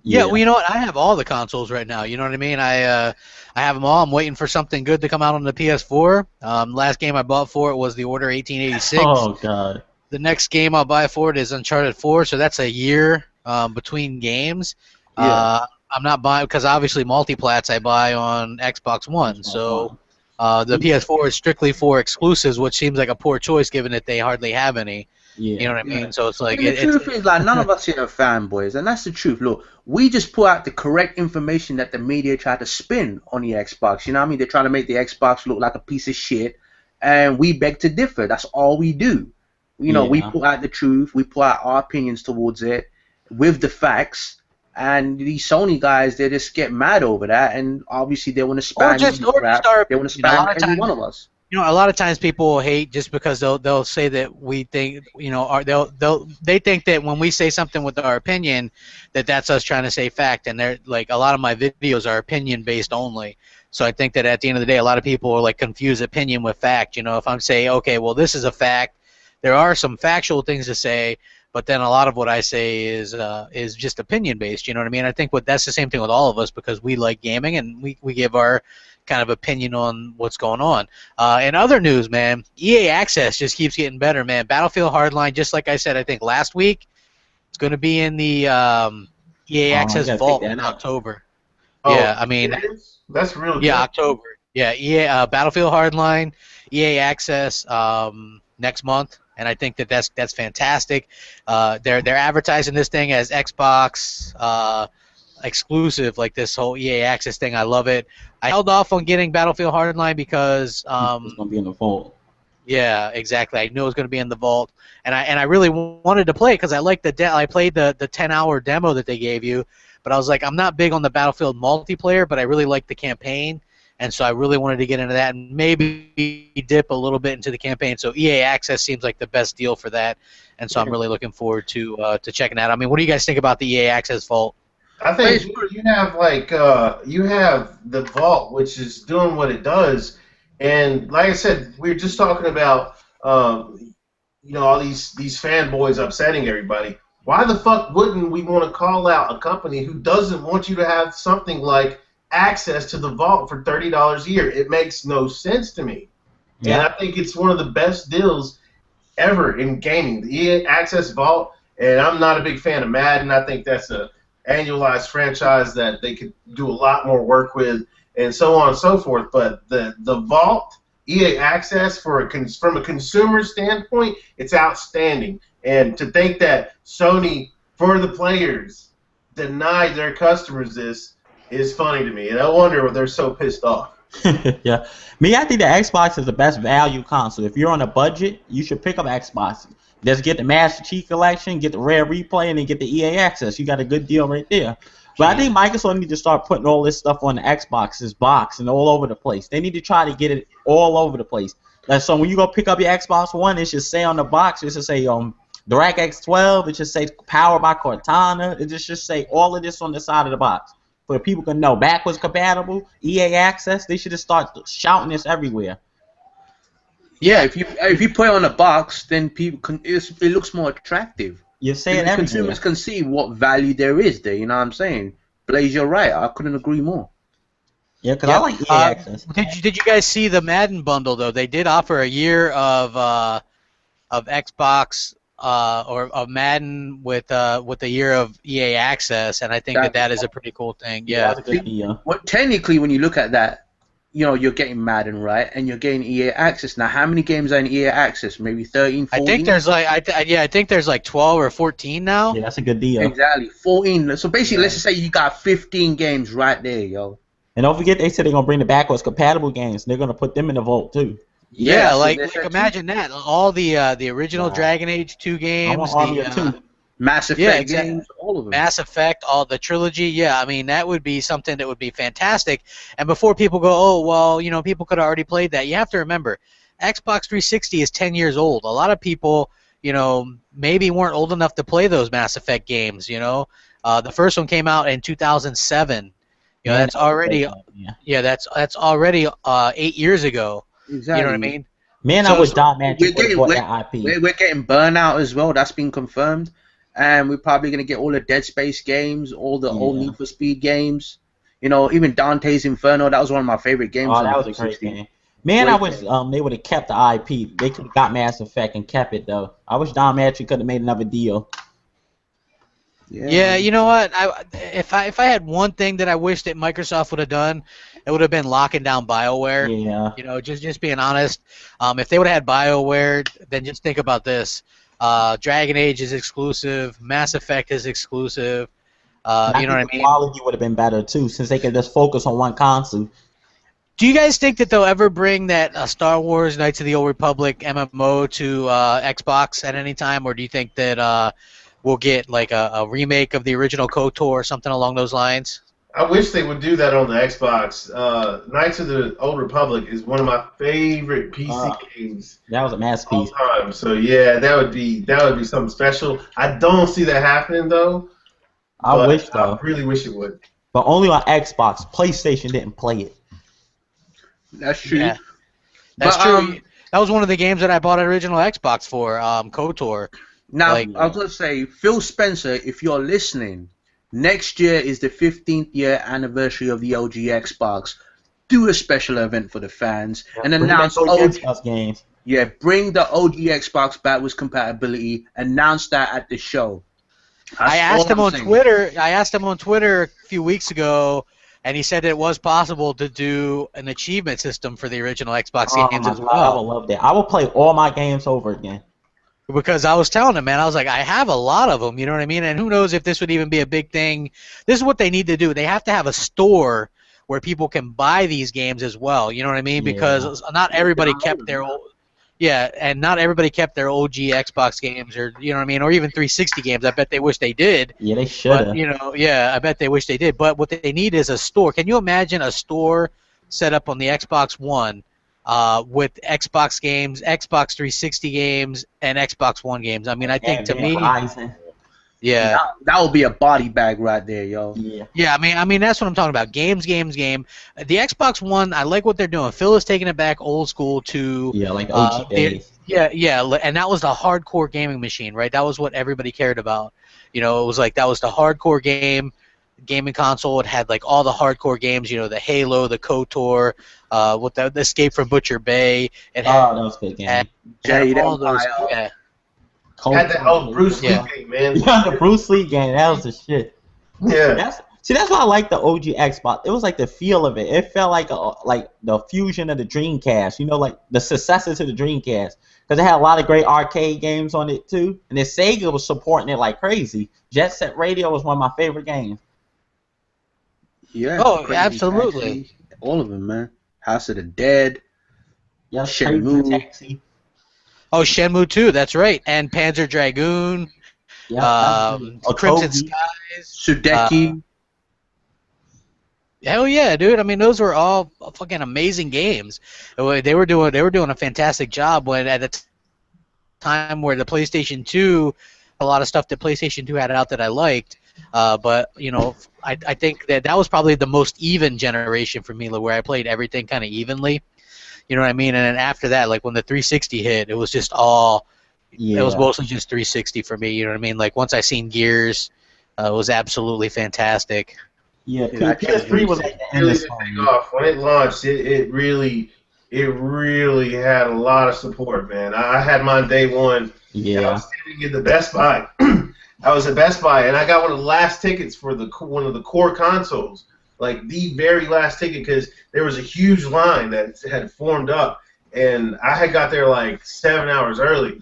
Yeah, well, you know what? I have all the consoles right now. You know what I mean? I have them all. I'm waiting for something good to come out on the PS4. Last game I bought for it was The Order 1886. Oh god. The next game I'll buy for it is Uncharted 4, so that's a year between games. Yeah. I'm not buying because obviously multiplats I buy on Xbox One, so the PS4 is strictly for exclusives, which seems like a poor choice given that they hardly have any. Yeah. You know what I mean? So it's like And the truth is, like, none of us here are fanboys, and that's the truth. Look, we just put out the correct information that the media tried to spin on the Xbox. You know what I mean? They're trying to make the Xbox look like a piece of shit, and we beg to differ. That's all we do. You know, we put out the truth. We put out our opinions towards it with the facts. And these Sony guys, they just get mad over that, and obviously they want to spam they want to spam every one of us. You know, a lot of times people hate just because they'll say that we think, you know, they think that when we say something with our opinion, that's us trying to say fact, and they're like, a lot of my videos are opinion based only. So I think that at the end of the day, a lot of people are like confuse opinion with fact. You know, if I'm saying, okay, well, this is a fact, there are some factual things to say, but then a lot of what I say is just opinion based. You know what I mean? I think that's the same thing with all of us because we like gaming and we give our kind of opinion on what's going on. In other news, man, EA Access just keeps getting better, man. Battlefield Hardline, just like I said, I think last week, it's going to be in the EA Access Vault in October. Oh, yeah, I mean, that's real. Yeah, October. Yeah, EA Battlefield Hardline, EA Access next month, and I think that's fantastic. They're advertising this thing as Xbox exclusive, like this whole EA Access thing. I love it. I held off on getting Battlefield Hardline because it's gonna be in the vault. Yeah, exactly. I knew it was going to be in the vault, and I really wanted to play because I liked I played the 10-hour demo that they gave you, but I was like, I'm not big on the Battlefield multiplayer, but I really like the campaign, and so I really wanted to get into that and maybe dip a little bit into the campaign. So EA Access seems like the best deal for that, and so I'm really looking forward to checking that. I mean, what do you guys think about the EA Access vault? I think you have you have the vault, which is doing what it does, and like I said, we were just talking about you know, all these fanboys upsetting everybody. Why the fuck wouldn't we want to call out a company who doesn't want you to have something like access to the vault for $30 a year? It makes no sense to me, and I think it's one of the best deals ever in gaming. The EA Access Vault, and I'm not a big fan of Madden. I think that's a annualized franchise that they could do a lot more work with, and so on and so forth. But the Vault, EA Access, from a consumer standpoint, it's outstanding. And to think that Sony, for the players, denied their customers this is funny to me. And I wonder if they're so pissed off. Yeah. I think the Xbox is the best value console. If you're on a budget, you should pick up Xbox. Just get the Master Chief Collection, get the Rare Replay, and then get the EA Access. You got a good deal right there. But I think Microsoft need to start putting all this stuff on the Xbox's box and all over the place. They need to try to get it all over the place. So when you go pick up your Xbox One, it should say on the box, it should say DirectX 12, it should say powered by Cortana. It just should say all of this on the side of the box. For people can know backwards compatible, EA Access, they should just start shouting this everywhere. Yeah, if you put it on a box, then people it looks more attractive. You say it everywhere. Consumers can see what value there is there. You know what I'm saying? Blaze, you're right. I couldn't agree more. Yeah, because I like EA Access. Did you guys see the Madden bundle though? They did offer a year of Xbox or of Madden with a year of EA Access, and I think that is a pretty cool thing. Yeah. That's a good deal. Well, technically, when you look at that, you know, you're getting Madden, right? And you're getting EA Access. Now, how many games are in EA Access? Maybe 13, 14? I think there's I think there's like 12 or 14 now. Yeah, that's a good deal. Exactly, 14. So basically, let's just say you got 15 games right there, yo. And don't forget, they said they're gonna bring the backwards compatible games. They're gonna put them in the vault too. Yeah, like imagine that. All the original Dragon Age 2 games, Mass Effect games, all of them. Mass Effect, all the trilogy. Yeah, I mean that would be something that would be fantastic. And before people go, oh well, you know, people could have already played that. You have to remember, Xbox 360 is 10 years old. A lot of people, you know, maybe weren't old enough to play those Mass Effect games. You know, the first one came out in 2007. You know, that's already that's already 8 years ago. Exactly. You know what I mean? Man, I was down, man. We're getting Burnout as well. That's been confirmed. and we're probably gonna get all the Dead Space games, all the old Yeah. Need for Speed games. You know, even Dante's Inferno. That was one of my favorite games. Oh, on that the was a great 360. game. Man, I Great wish game. they would have kept the IP. They could have got Mass Effect and kept it though. I wish Don Matry could have made another deal. Yeah, Man. you know what? If I had one thing that I wish that Microsoft would have done, it would have been locking down BioWare. Yeah. You know, just being honest. If they would have had BioWare, then just think about this. Dragon Age is exclusive. Mass Effect is exclusive. And I You know think what the I mean? quality would have been better too, since they could just focus on one console. Do you guys think that they'll ever bring that Star Wars Knights of the Old Republic MMO to Xbox at any time, or do you think that we'll get like a remake of the original KOTOR or something along those lines? I wish they would do that on the Xbox. Knights of the Old Republic is one of my favorite PC games That was a all masterpiece. time. So yeah, that would be something special. I don't see that happening though. I But wish though, I really wish it would. but only on Xbox. PlayStation didn't play it. That's true. Yeah, that's But, true. That was one of the games that I bought an original Xbox for, KOTOR. Now, Like- I was going to say, Phil Spencer, if you're listening, next year is the 15th year anniversary of the OG Xbox. Do a special event for the fans and Bring announce back those OG. Xbox games. Yeah, bring the OG Xbox back with compatibility. Announce that at the show. That's I asked all him I'm on saying. Twitter. I asked him on Twitter a few weeks ago, and he said that it was possible to do an achievement system for the original Xbox Oh games my as God, I would well. love that. I would play all my games over again. Because I was telling him, man, I was like, I have a lot of them, you know what I mean? And who knows if this would even be a big thing. This is what they need to do. They have to have a store where people can buy these games as well, you know what I mean? Yeah. Because not everybody kept their old, yeah, and not everybody kept their OG Xbox games, or you know what I mean, or even 360 games. I bet they wish they did. Yeah, they should But have. you know, yeah, I bet they wish they did. But what they need is a store. Can you imagine a store set up on the Xbox One with Xbox games, Xbox 360 games, and Xbox One games? I mean, I think to me, Horizon. yeah, That would be a body bag right there, yo. Yeah. yeah. I mean, that's what I'm talking about. Games. The Xbox One, I like what they're doing. Phil is taking it back old school to Yeah, like the OG days. yeah, and that was the hardcore gaming machine, right? That was what everybody cared about. You know, it was like that was the hardcore gaming console. It had like all the hardcore games. You know, the Halo, the KOTOR, with the Escape from Butcher Bay. It had, Oh, that was a good game. had Jade all those. Empire. Yeah. Had that old Bruce Lee Yeah. game, man. Yeah, the Bruce Lee game. That was the shit. Yeah. That's why I like the OG Xbox. It was like the feel of it. It felt like the fusion of the Dreamcast. You know, like the successor to the Dreamcast, because it had a lot of great arcade games on it too. And then Sega was supporting it like crazy. Jet Set Radio was one of my favorite games. Yeah. Oh, Crazy absolutely. Taxi, all of them, man. House of the Dead. Yeah, Shenmue. Crazy Taxi. Oh, Shenmue 2, that's right, and Panzer Dragoon, Yeah, Crimson Otogi. Skies. Sudeki. Hell yeah, dude! I mean, those were all fucking amazing games. They were doing a fantastic job when at the time where the PlayStation 2, a lot of stuff that PlayStation 2 had out that I liked. But you know, I think that was probably the most even generation for me, where I played everything kind of evenly. You know what I mean? And then after that, like when the 360 hit, it was just all. Yeah. It was mostly just 360 for me. You know what I mean? Like once I seen Gears, it was absolutely fantastic. Yeah, Yeah, PS3 was like the end Really of did take Sony. off when it launched. It really had a lot of support, man. I had mine day one. I Yeah. was standing in the Best Buy. I was at Best Buy, and I got one of the last tickets for one of the core consoles, like the very last ticket, because there was a huge line that had formed up, and I had got there like 7 hours early,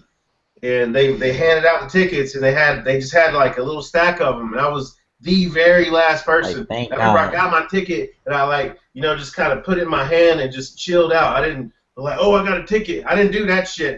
and they handed out the tickets, and they just had like a little stack of them, and I was the very last person. Like, thank I remember God. I got my ticket, and I just kind of put it in my hand and just chilled out. I didn't like, oh, I got a ticket. I didn't do that shit.